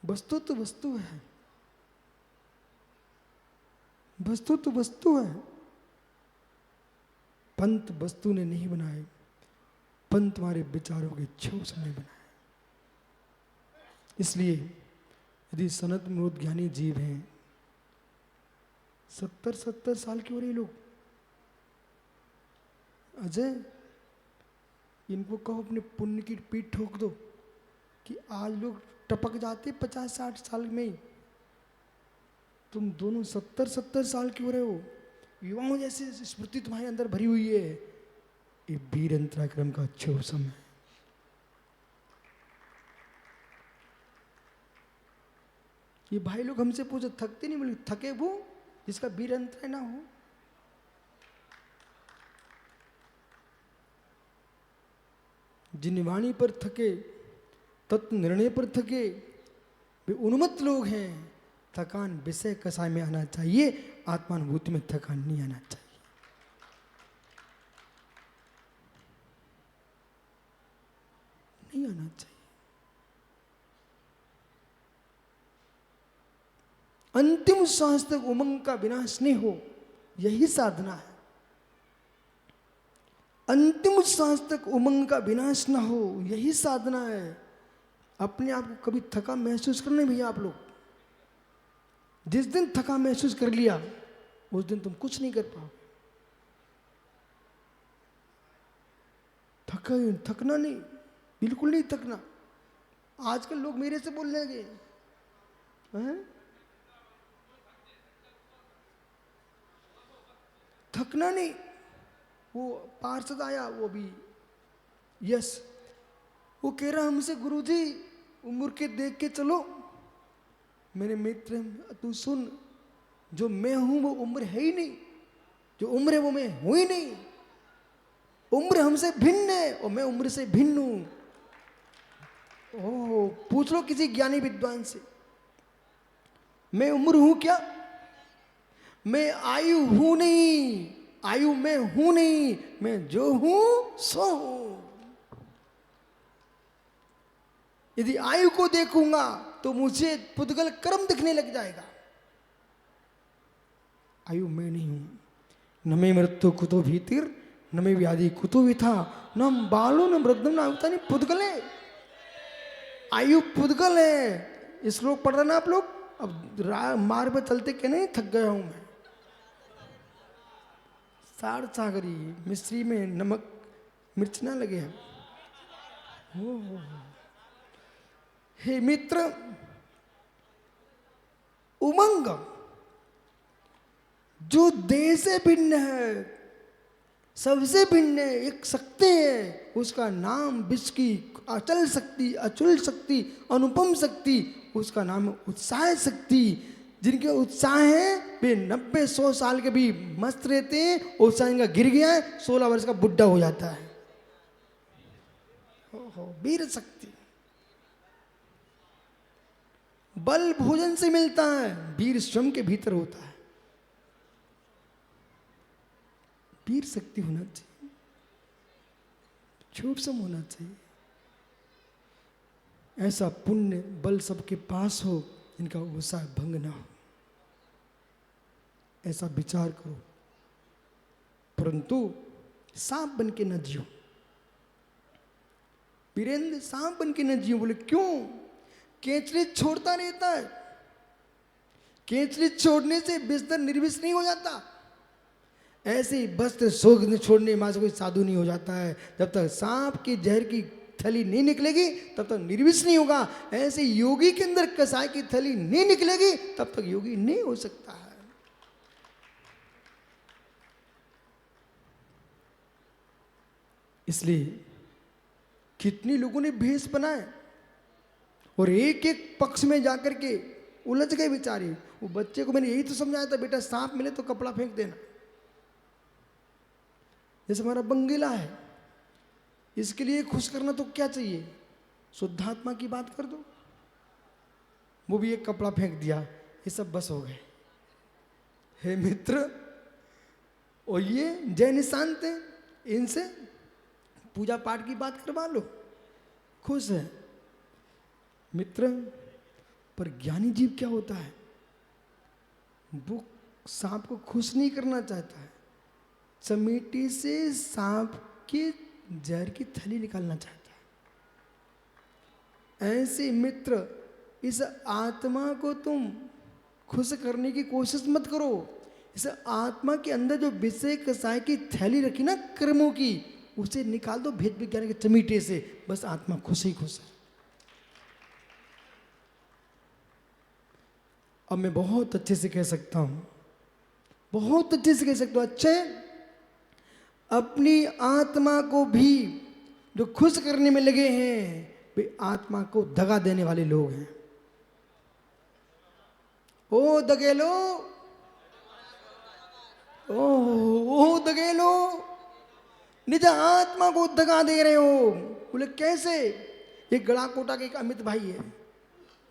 वस्तु तो वस्तु है, वस्तु तो वस्तु है। पंत वस्तु ने नहीं बनाए, पंत तुम्हारे विचारों के छोस ने बनाए। इसलिए यदि सनत मूर्त ज्ञानी जीव हैं, 70 साल के हो रहे लोग, अजय इनको कहो अपने पुण्य की पीठ ठोक दो कि आज लोग टपक जाते 50-60 साल में ही। तुम दोनों 70 साल के हो रहे हो, युवाओं जैसे स्मृति तुम्हारे अंदर भरी हुई है। ये वीर अंतराक्रम का छोसम है। ये भाई लोग हमसे पूछो थकते नहीं, बोले थके वो जिसका वीर अंतराय ना हो। जिन वाणी पर थके, तत्व निर्णय पर थके, वे उन्मत्त लोग हैं। थकान विषय कसाय में आना चाहिए, आत्मानुभूति में थकान नहीं आना चाहिए। नहीं आना चाहिए। अंतिम श्वास तक उमंग का विनाश नहीं हो, यही साधना है। अंतिम श्वास तक उमंग का विनाश ना हो, यही साधना है। अपने आप को कभी थका महसूस करना भैया आप लोग। जिस दिन थका महसूस कर लिया, उस दिन तुम कुछ नहीं कर पाओगे। थकना नहीं, बिल्कुल नहीं थकना। आजकल लोग मेरे से बोलने लगे हैं, थकना नहीं। वो पार्षद आया, वो भी यस, वो कह रहा हमसे गुरुजी उम्र के देख के चलो। मेरे मित्र तू सुन, जो मैं हूं वो उम्र है ही नहीं, जो उम्र है वो मैं हूं ही नहीं। उम्र हमसे भिन्न है और मैं उम्र से भिन्न हूं। ओह, पूछ लो किसी ज्ञानी विद्वान से, मैं उम्र हूं क्या? मैं आयु हूं नहीं, आयु में हूं नहीं, मैं जो हूं सो हूं। यदि आयु को देखूंगा तो मुझे पुद्गल कर्म दिखने लग जाएगा। आयु मैं नहीं हूं। न मे मृत्यु कुतो भीतिर, न मे व्याधि कुतो विथा, न बालो न वृद्धम न आयुता। नहीं, पुद्गल है, आयु पुद्गल है। इस श्लोक पढ़ रहे ना आप लोग? अब मार्ग पर चलते के नहीं थक गया हूं मैं। साड़ सागरी मिश्री में नमक मिर्च ना लगे। हे मित्र, उमंग जो देह से भिन्न है, सबसे भिन्न है, एक शक्ति है, उसका नाम विश्व की अचल शक्ति, अचल शक्ति, अनुपम शक्ति, उसका नाम उत्साह शक्ति। जिनके उत्साह है वे 90-100 साल के भी मस्त रहते हैं। उत्साह इनका गिर गया है, 16 वर्ष का बुढ़ा हो जाता है। वीर शक्ति। बल भोजन से मिलता है, वीर स्वयं के भीतर होता है। वीर शक्ति होना चाहिए। क्षोभ होना चाहिए। ऐसा पुण्य बल सबके पास हो, इनका उत्साह भंग ना हो, ऐसा विचार करो। परंतु सांप बन के न जियो वीरेंद्र, सांप बन के न जियो। बोले क्यों? केचली छोड़ता रहता है। केचली छोड़ने से बिस्तर निर्विष नहीं हो जाता। ऐसे ही वस्त्र शोक छोड़ने मां से कोई साधु नहीं हो जाता है। जब तक सांप की जहर की थैली नहीं निकलेगी तब तक निर्विष नहीं होगा। ऐसे योगी के अंदर कसाय की थैली नहीं निकलेगी तब तक योगी नहीं हो सकता है। इसलिए कितने लोगों ने भेष बनाए और एक एक पक्ष में जाकर के उलझ गए बेचारे। वो बच्चे को मैंने यही तो समझाया था, बेटा सांप मिले तो कपड़ा फेंक देना। जैसे हमारा बंगीला है, इसके लिए खुश करना तो क्या चाहिए? शुद्धात्मा की बात कर दो। वो भी एक कपड़ा फेंक दिया, ये सब बस हो गए। हे मित्र, और ये जय निशांत हैं, इनसे पूजा पाठ की बात करवा लो, खुश है मित्र। पर ज्ञानी जीव क्या होता है? वो सांप को खुश नहीं करना चाहता है, चमेटी से सांप के जहर की थैली निकालना चाहता है। ऐसे मित्र, इस आत्मा को तुम खुश करने की कोशिश मत करो। इस आत्मा के अंदर जो विषय कसाय की थैली रखी ना कर्मों की, उसे निकाल दो भेद विज्ञान के चमीटे से, बस आत्मा खुश ही खुश है। अब मैं बहुत अच्छे से कह सकता हूं, बहुत अच्छे से कह सकता हूं, अच्छे अपनी आत्मा को भी जो खुश करने में लगे हैं, वे आत्मा को दगा देने वाले लोग हैं। ओ दगेलो, ओ दगेलो, निज आत्मा को दगा दे रहे हो। बोले कैसे? एक गड़ाकोटा के एक अमित भाई है,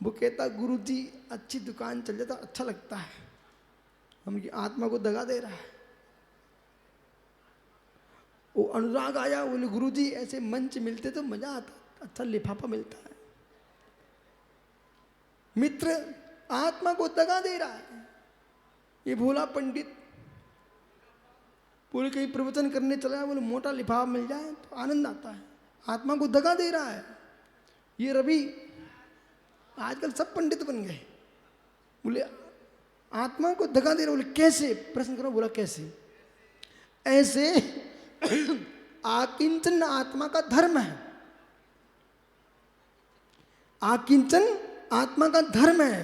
वो कहता गुरुजी अच्छी दुकान चल जाता अच्छा लगता है, हम की आत्मा को दगा दे रहा है। वो अनुराग आया, बोले गुरुजी ऐसे मंच मिलते तो मजा आता, अच्छा लिफाफा मिलता है। मित्र आत्मा को दगा दे रहा है। ये भोला पंडित पूरे कहीं प्रवचन करने चला है, बोले मोटा लिफाफा मिल जाए तो आनंद आता है, आत्मा को दगा दे रहा है। ये रवि, आजकल सब पंडित बन गए, बोले आत्मा को दगा दे रहा। बोले कैसे? प्रश्न करो। बोला कैसे? ऐसे आकिंचन आत्मा का धर्म है, आकिंचन आत्मा का धर्म है।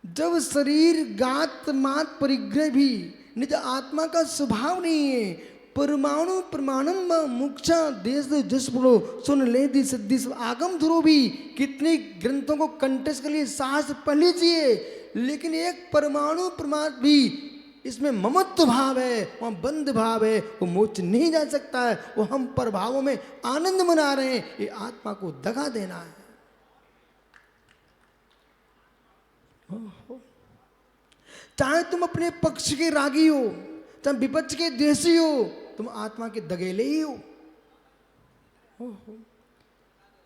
जब शरीर गात मात परिग्रह भी निज आत्मा का स्वभाव नहीं है। परमाणु प्रमाणम मुक्षा देश जसपुरो सुन ले दी सिद्धि आगम ध्रुव भी। कितने ग्रंथों को कंठस्थ कर लिए, साहस पढ़ लीजिए, लेकिन एक परमाणु प्रमाण भी इसमें ममत्व भाव है, वहाँ बंध भाव है, वो मोच नहीं जा सकता है। वो हम प्रभावों में आनंद मना रहे हैं, ये आत्मा को दगा देना है। चाहे तुम अपने पक्ष के रागी हो, चाहे विपक्ष के द्वेषी हो, तुम आत्मा के दगेले ही हो।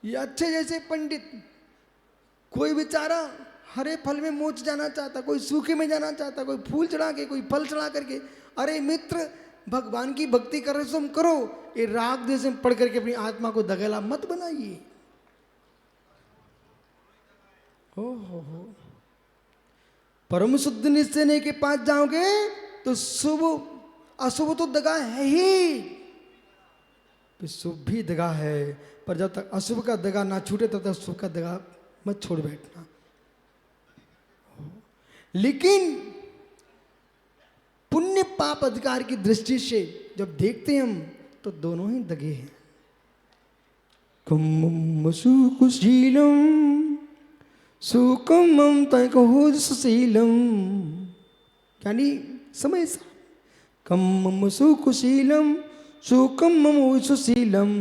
ये अच्छे जैसे पंडित, कोई बेचारा हरे फल में मोच जाना चाहता, कोई सूखे में जाना चाहता, कोई फूल चढ़ा के, कोई फल चढ़ा करके। अरे मित्र, भगवान की भक्ति कर रहे तुम करो, ये राग द्वेष में पढ़ करके अपनी आत्मा को दगेला मत बनाइए। हो परम शुद्ध निश्चय के पास जाओगे तो शुभ अशुभ तो दगा है ही, तो शुभ भी दगा है। पर जब तक अशुभ का दगा ना छूटे तब तक शुभ का दगा मत छोड़ बैठना। लेकिन पुण्य पाप अधिकार की दृष्टि से जब देखते हैं हम, तो दोनों ही दगे हैं। कुम्म सुकुशीलम सुकमम तैको सुशीलम, यानी समय सा कम्म सुकुशीलम सुकमम सुशीलम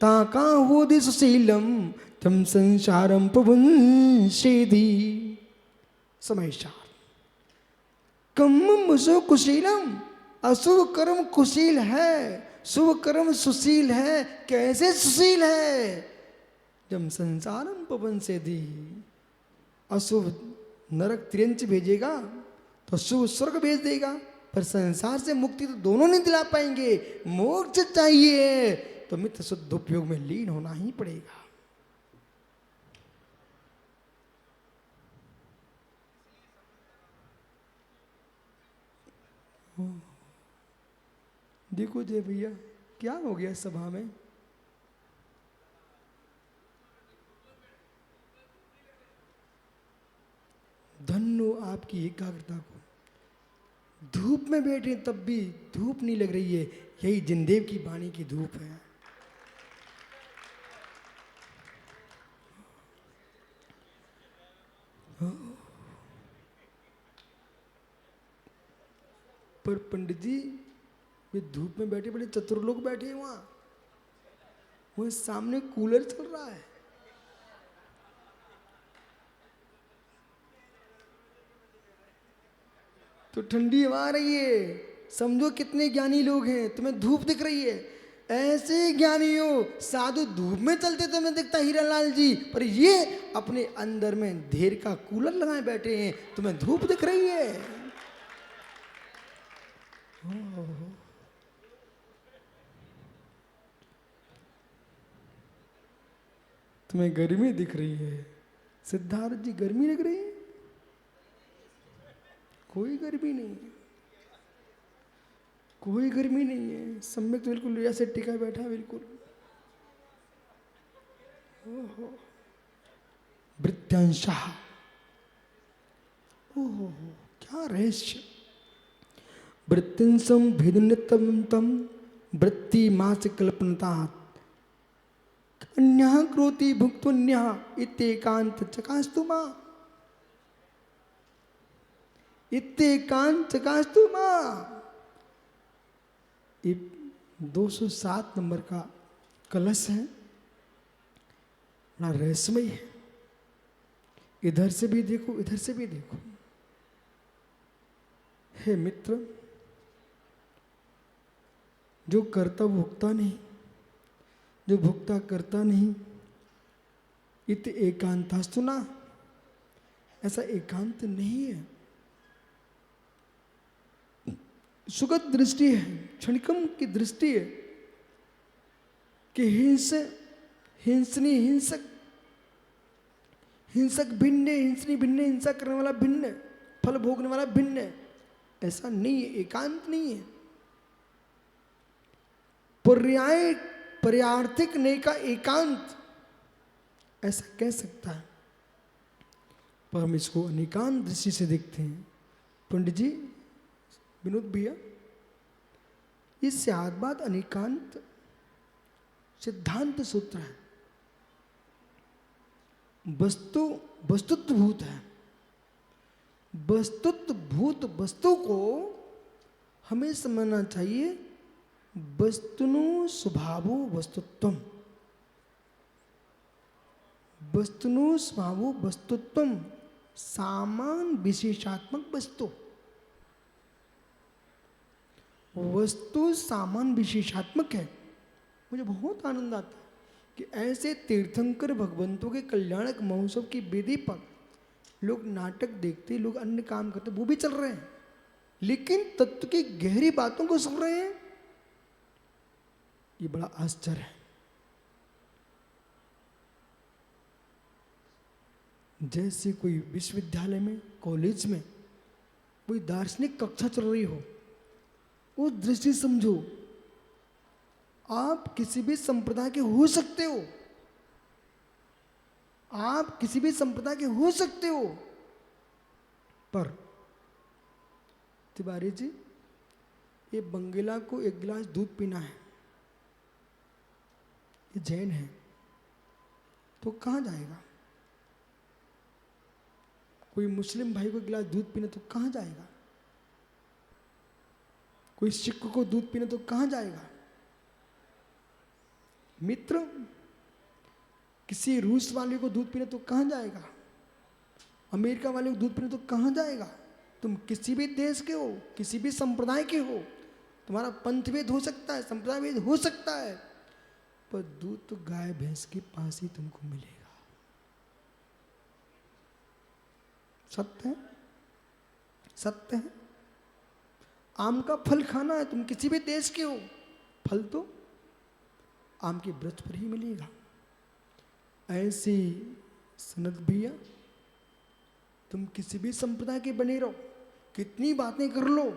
ताका होदि सुशीलम तम संसारम प्रवंशेदी। समय सार कम्म सुकुशीलम, अशुभ कर्म कुशील है, शुभ कर्म सुशील है, कैसे सुशील है? जब संसारम पवन से दी, अशुभ नरक त्रियंच भेजेगा तो शुभ स्वर्ग भेज देगा, पर संसार से मुक्ति तो दोनों नहीं दिला पाएंगे। मोक्ष चाहिए तो मित्र शुद्ध उपयोग में लीन होना ही पड़ेगा। देखो जय भैया क्या हो गया सभा में। धन्य आपकी एकाग्रता को। धूप में बैठे तब भी धूप नहीं लग रही है, यही जिनदेव की वाणी की धूप है। पर पंडित जी वे धूप में बैठे बड़े चतुर लोग बैठे हैं वहां सामने कूलर चल रहा है। तो ठंडी हवा आ रही है, समझो कितने ज्ञानी लोग हैं, तुम्हें धूप दिख रही है। ऐसे ज्ञानी हो, साधु धूप में चलते तो मैं दिखता हीरालाल जी, पर ये अपने अंदर में धेर का कूलर लगाए बैठे हैं, तुम्हें धूप दिख रही है। तुम्हें गर्मी दिख रही है। सिद्धार्थ जी गर्मी लग रही है? कोई गर्मी नहीं है, कोई गर्मी नहीं है। सम्यक तो बिल्कुल ऐसे टिका बैठा बिल्कुल। ओहो वृत्यांशः, ओहो क्या रहस्य। वृत्तिंसम भेदनित्यम तम वृत्ति मास कल्पनता अन्यः क्रोति भुक्तुन्यः इत्येकांत चकास्तु मां, इत्येकांत चकास्तु मां। 207 नंबर का कलश है, बड़ा रहस्यमय है। इधर से भी देखो, इधर से भी देखो। हे मित्र, जो करता भुगता नहीं, जो भुगता करता नहीं, इत एकांतास्तु ना, ऐसा एकांत नहीं है। सुगत दृष्टि है, क्षणिकम की दृष्टि है कि हिंसनी हिंसक, हिंसक भिन्न है, हिंसनी भिन्न है, हिंसा करने वाला भिन्न है, फल भोगने वाला भिन्न है। ऐसा नहीं है, एकांत नहीं है। पर्याय पर्यार्थिक नहीं का एकांत ऐसा कह सकता है, पर हम इसको अनेकांत दृष्टि से देखते हैं। पंडित जी, विनोद भैया, ये स्याद्वाद अनेकांत सिद्धांत सूत्र है। वस्तुत्व भूत है। वस्तुत्व भूत वस्तु को हमें समझना चाहिए वस्तुनो स्वभावो वस्तुत्वम, वस्तुनो स्वभावो वस्तुत्वम, सामान विशेषात्मक वस्तु। वस्तु सामान विशेषात्मक है। मुझे बहुत आनंद आता है कि ऐसे तीर्थंकर भगवंतों के कल्याणक महोत्सव की वेदी पर लोग नाटक देखते, लोग अन्य काम करते, वो भी चल रहे हैं, लेकिन तत्व की गहरी बातों को सुन रहे हैं। ये बड़ा आश्चर्य है। जैसे कोई विश्वविद्यालय में, कॉलेज में कोई दार्शनिक कक्षा चल रही हो, उस दृष्टि समझो। आप किसी भी संप्रदाय के हो सकते हो, आप किसी भी संप्रदाय के हो सकते हो, पर तिवारी जी, ये बंगला को एक गिलास दूध पीना है, ये जैन है, तो कहाँ जाएगा? कोई मुस्लिम भाई को एक गिलास दूध पीना तो कहाँ जाएगा? कोई सिख को दूध पीना तो कहाँ जाएगा? मित्र, किसी रूस वाले को दूध पीना तो कहाँ जाएगा? अमेरिका वाले को दूध पीना तो कहाँ जाएगा? तुम किसी भी देश के हो, किसी भी संप्रदाय के हो, तुम्हारा पंथ भेद हो सकता है, संप्रदाय भेद हो सकता है, पर दूध तो गाय भैंस के पास ही तुमको मिलेगा। सत्य है, सत्य है। आम का फल खाना है, तुम किसी भी देश के हो, फल तो आम के वृक्ष पर ही मिलेगा। ऐसी सनत भैया, तुम किसी भी संप्रदाय के बने रहो, कितनी बातें कर लो,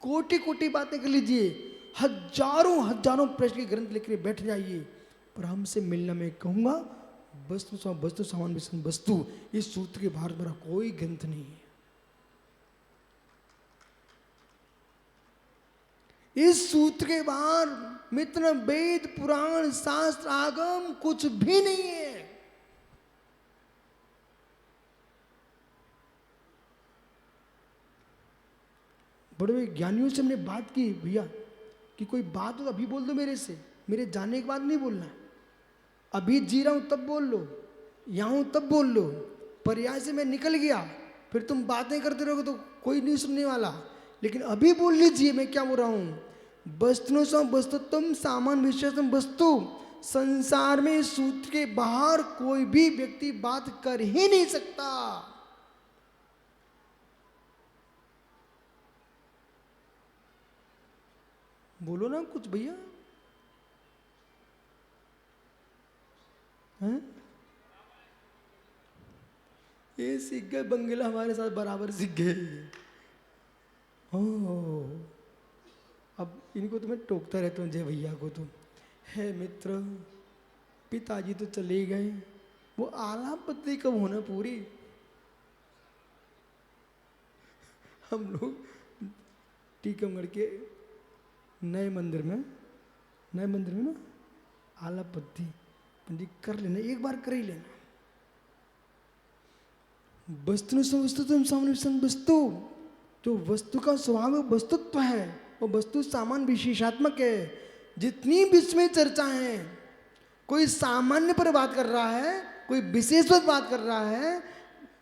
कोटि कोटि बातें कर लीजिए, हजारों हजारों प्रश्न के ग्रंथ लिख के बैठ जाइए, पर हमसे मिलना, मैं कहूंगा वस्तु सामान विषम वस्तु, इस सूत्र के बाहर मेरा कोई ग्रंथ नहीं है। इस सूत्र के बाहर मित्र वेद पुराण शास्त्र आगम कुछ भी नहीं है। बड़े बड़े ज्ञानियों से हमने बात की, भैया कि कोई बात हो तो अभी बोल दो मेरे से, मेरे जाने के बाद नहीं बोलना, अभी जी रहा हूं तब बोल लो, यहां हूं तब बोल लो, पर यहां से मैं निकल गया फिर तुम बातें करते रहोगे तो कोई नहीं सुनने वाला, लेकिन अभी बोल लीजिए मैं क्या बोल रहा हूं। वस्तु वस्तुत्म सामान विशेषम वस्तु, संसार में सूत्र के बाहर कोई भी व्यक्ति बात कर ही नहीं सकता। बोलो ना कुछ भैया, हैं? ये सीख गए बंगला हमारे साथ बराबर सीख गए। अब इनको तो मैं टोकता रहता हूँ जय भैया को, तो है मित्र पिताजी तो चले गए, वो आलापति कब होना पूरी। हम लोग टीकमगढ़ के नए मंदिर में ना आलापति पंडित कर लेना, एक बार कर ही लेना। वस्तु सामान्य वस्तु, जो वस्तु का स्वभाव वस्तुत्व है वो वस्तु सामान्य विशेषात्मक है। जितनी विश्व में चर्चा है, कोई सामान्य पर बात कर रहा है, कोई विशेष पर बात कर रहा है।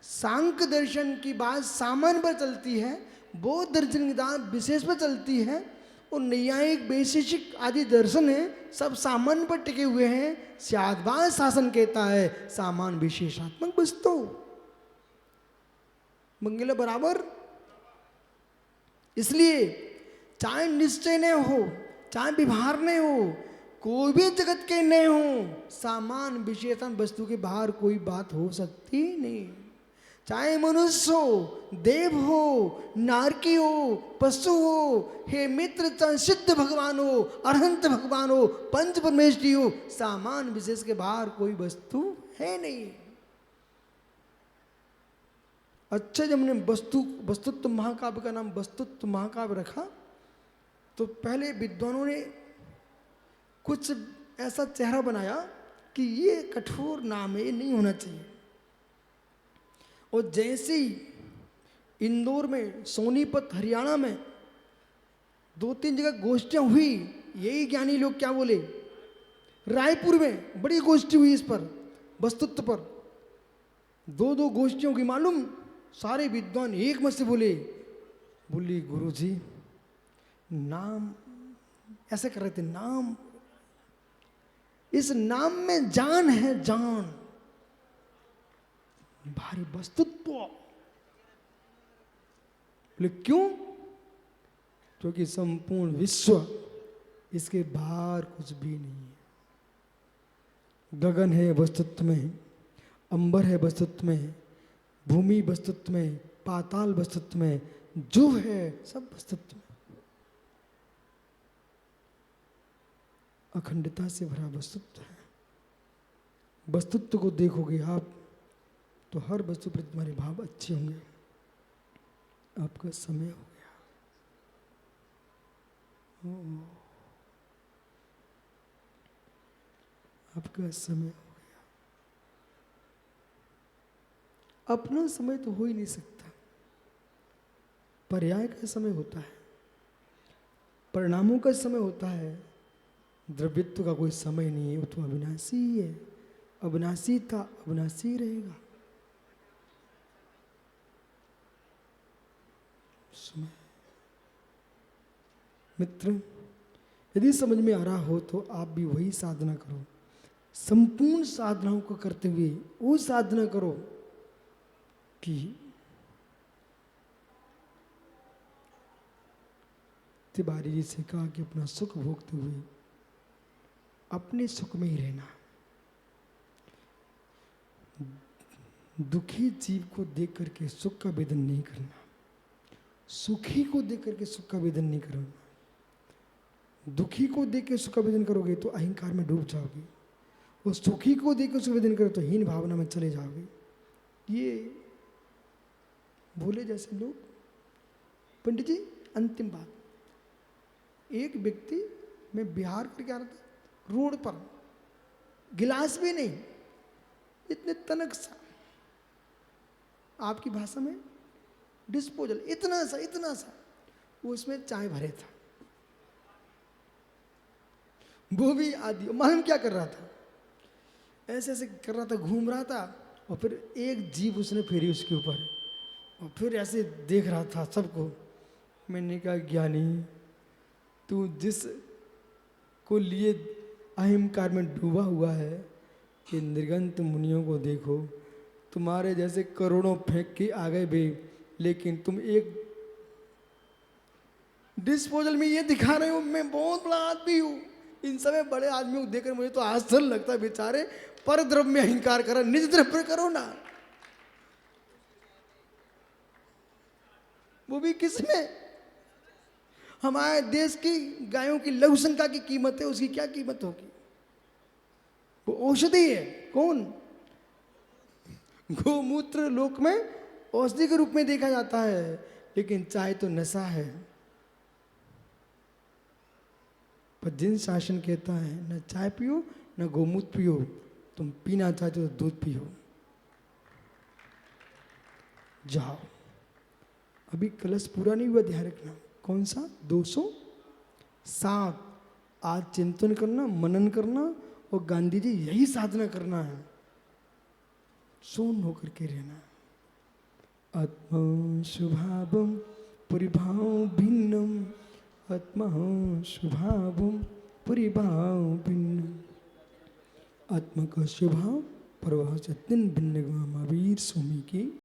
सांख्य दर्शन की बात सामान्य पर चलती है, बौद्ध दर्शन की बात विशेष पर चलती है, और नैयायिक वैशेषिक आदि दर्शन है सब सामान्य पर टिके हुए हैं। शादवाद शासन कहता है सामान्य विशेषात्मक वस्तु, मंगल बराबर। इसलिए चाहे निश्चय न हो, चाहे विभार न हो, कोई भी जगत के न हो, सामान्य विशेषण वस्तु के बाहर कोई बात हो सकती नहीं। चाहे मनुष्य हो, देव हो, नारकी हो, पशु हो, हे मित्र चाहे सिद्ध भगवान हो, अरहंत भगवान हो, पंच परमेश्वरी हो, सामान्य विशेष के बाहर कोई वस्तु है नहीं। अच्छा, जब हमने वस्तुत्व महाकाव्य का नाम वस्तुत्व महाकाव्य रखा, तो पहले विद्वानों ने कुछ ऐसा चेहरा बनाया कि ये कठोर नाम है, ये नहीं होना चाहिए। और जैसे ही इंदौर में, सोनीपत हरियाणा में 2-3 जगह गोष्ठियां हुई, यही ज्ञानी लोग क्या बोले, रायपुर में बड़ी गोष्ठी हुई इस पर, वस्तुत्व पर 2-2 गोष्ठियों की मालूम, सारे विद्वान एक मत से बोले गुरुजी नाम ऐसे कर रहे थे, नाम, इस नाम में जान है, जान, भारी वस्तुत्व। बोले क्यों? क्योंकि संपूर्ण विश्व इसके बाहर कुछ भी नहीं है। गगन है वस्तुत्व में, अंबर है वस्तुत्व में, भूमि वस्तुत्व में, पाताल वस्तुत्व में, जो है सब वस्तुत्व में, अखंडता से भरा वस्तुत्व है। वस्तुत्व को देखोगे आप तो हर वस्तु प्रति तुम्हारे भाव अच्छे होंगे। आपका समय हो गया। आपका समय हो गया। अपना समय तो हो ही नहीं सकता, पर्याय का समय होता है, परिणामों का समय होता है, द्रव्यत्व का कोई समय नहीं है, वो तो अविनाशी ही है। अविनाशी था, अविनाशी रहेगा। समय मित्र, यदि समझ में आ रहा हो तो आप भी वही साधना करो। संपूर्ण साधनाओं को करते हुए वो साधना करो कि तिवारी जी से कहा कि अपना सुख भोगते हुए अपने सुख में ही रहना। दुखी जीव को देख करके सुख का वेदन नहीं करना, सुखी को देख करके सुख का वेदन नहीं करना। दुखी को देख के सुख का वेदन करोगे तो अहंकार में डूब जाओगे, और सुखी को देख के सुख वेदन करो तो हीन भावना में चले जाओगे। ये भोले जैसे लोग। पंडित जी, अंतिम बात, एक व्यक्ति, मैं बिहार करके आ रहा था, रोड पर गिलास भी नहीं, इतने तनक सा, आपकी भाषा में डिस्पोजल, इतना सा वो उसमें चाय भरे था, वो भी आदि। मालूम क्या कर रहा था? ऐसे ऐसे कर रहा था, घूम रहा था, और फिर एक जीभ उसने फेरी उसके ऊपर, और फिर ऐसे देख रहा था सबको। मैंने कहा, ज्ञानी, तू जिस को लिए अहंकार में डूबा हुआ है, कि निर्गंत मुनियों को देखो, तुम्हारे जैसे करोड़ों फेंक के आ गए बे, लेकिन तुम एक डिस्पोजल में ये दिखा रहे हो मैं बहुत बड़ा आदमी हूँ। इन समय बड़े आदमियों को देखकर मुझे तो आश्चर्य लगता है, बेचारे पर द्रव्य में अहंकार करो, निज द्रव्य पर करो ना। वो भी किसमें? हमारे देश की गायों की लघु शंका की कीमत है, उसकी क्या कीमत होगी? वो औषधि है। कौन? गोमूत्र लोक में औषधि के रूप में देखा जाता है, लेकिन चाय तो नशा है। पर जिन शासन कहता है न चाय पियो न गोमूत्र पियो, तुम पीना चाहते हो तो दूध पियो। जाओ, अभी कलश पूरा नहीं हुआ, ध्यान रखना। कौन सा? 207। आज चिंतन करना, मनन करना, और गांधी जी यही साधना करना है, शून्य होकर के रहना। आत्मा शुभावम परिभाव भिन्नम, आत्मा शुभावम परिभाव भिन्नम, आत्मा का स्वभाव प्रभाव से तीन भिन्न महावीर स्वामी की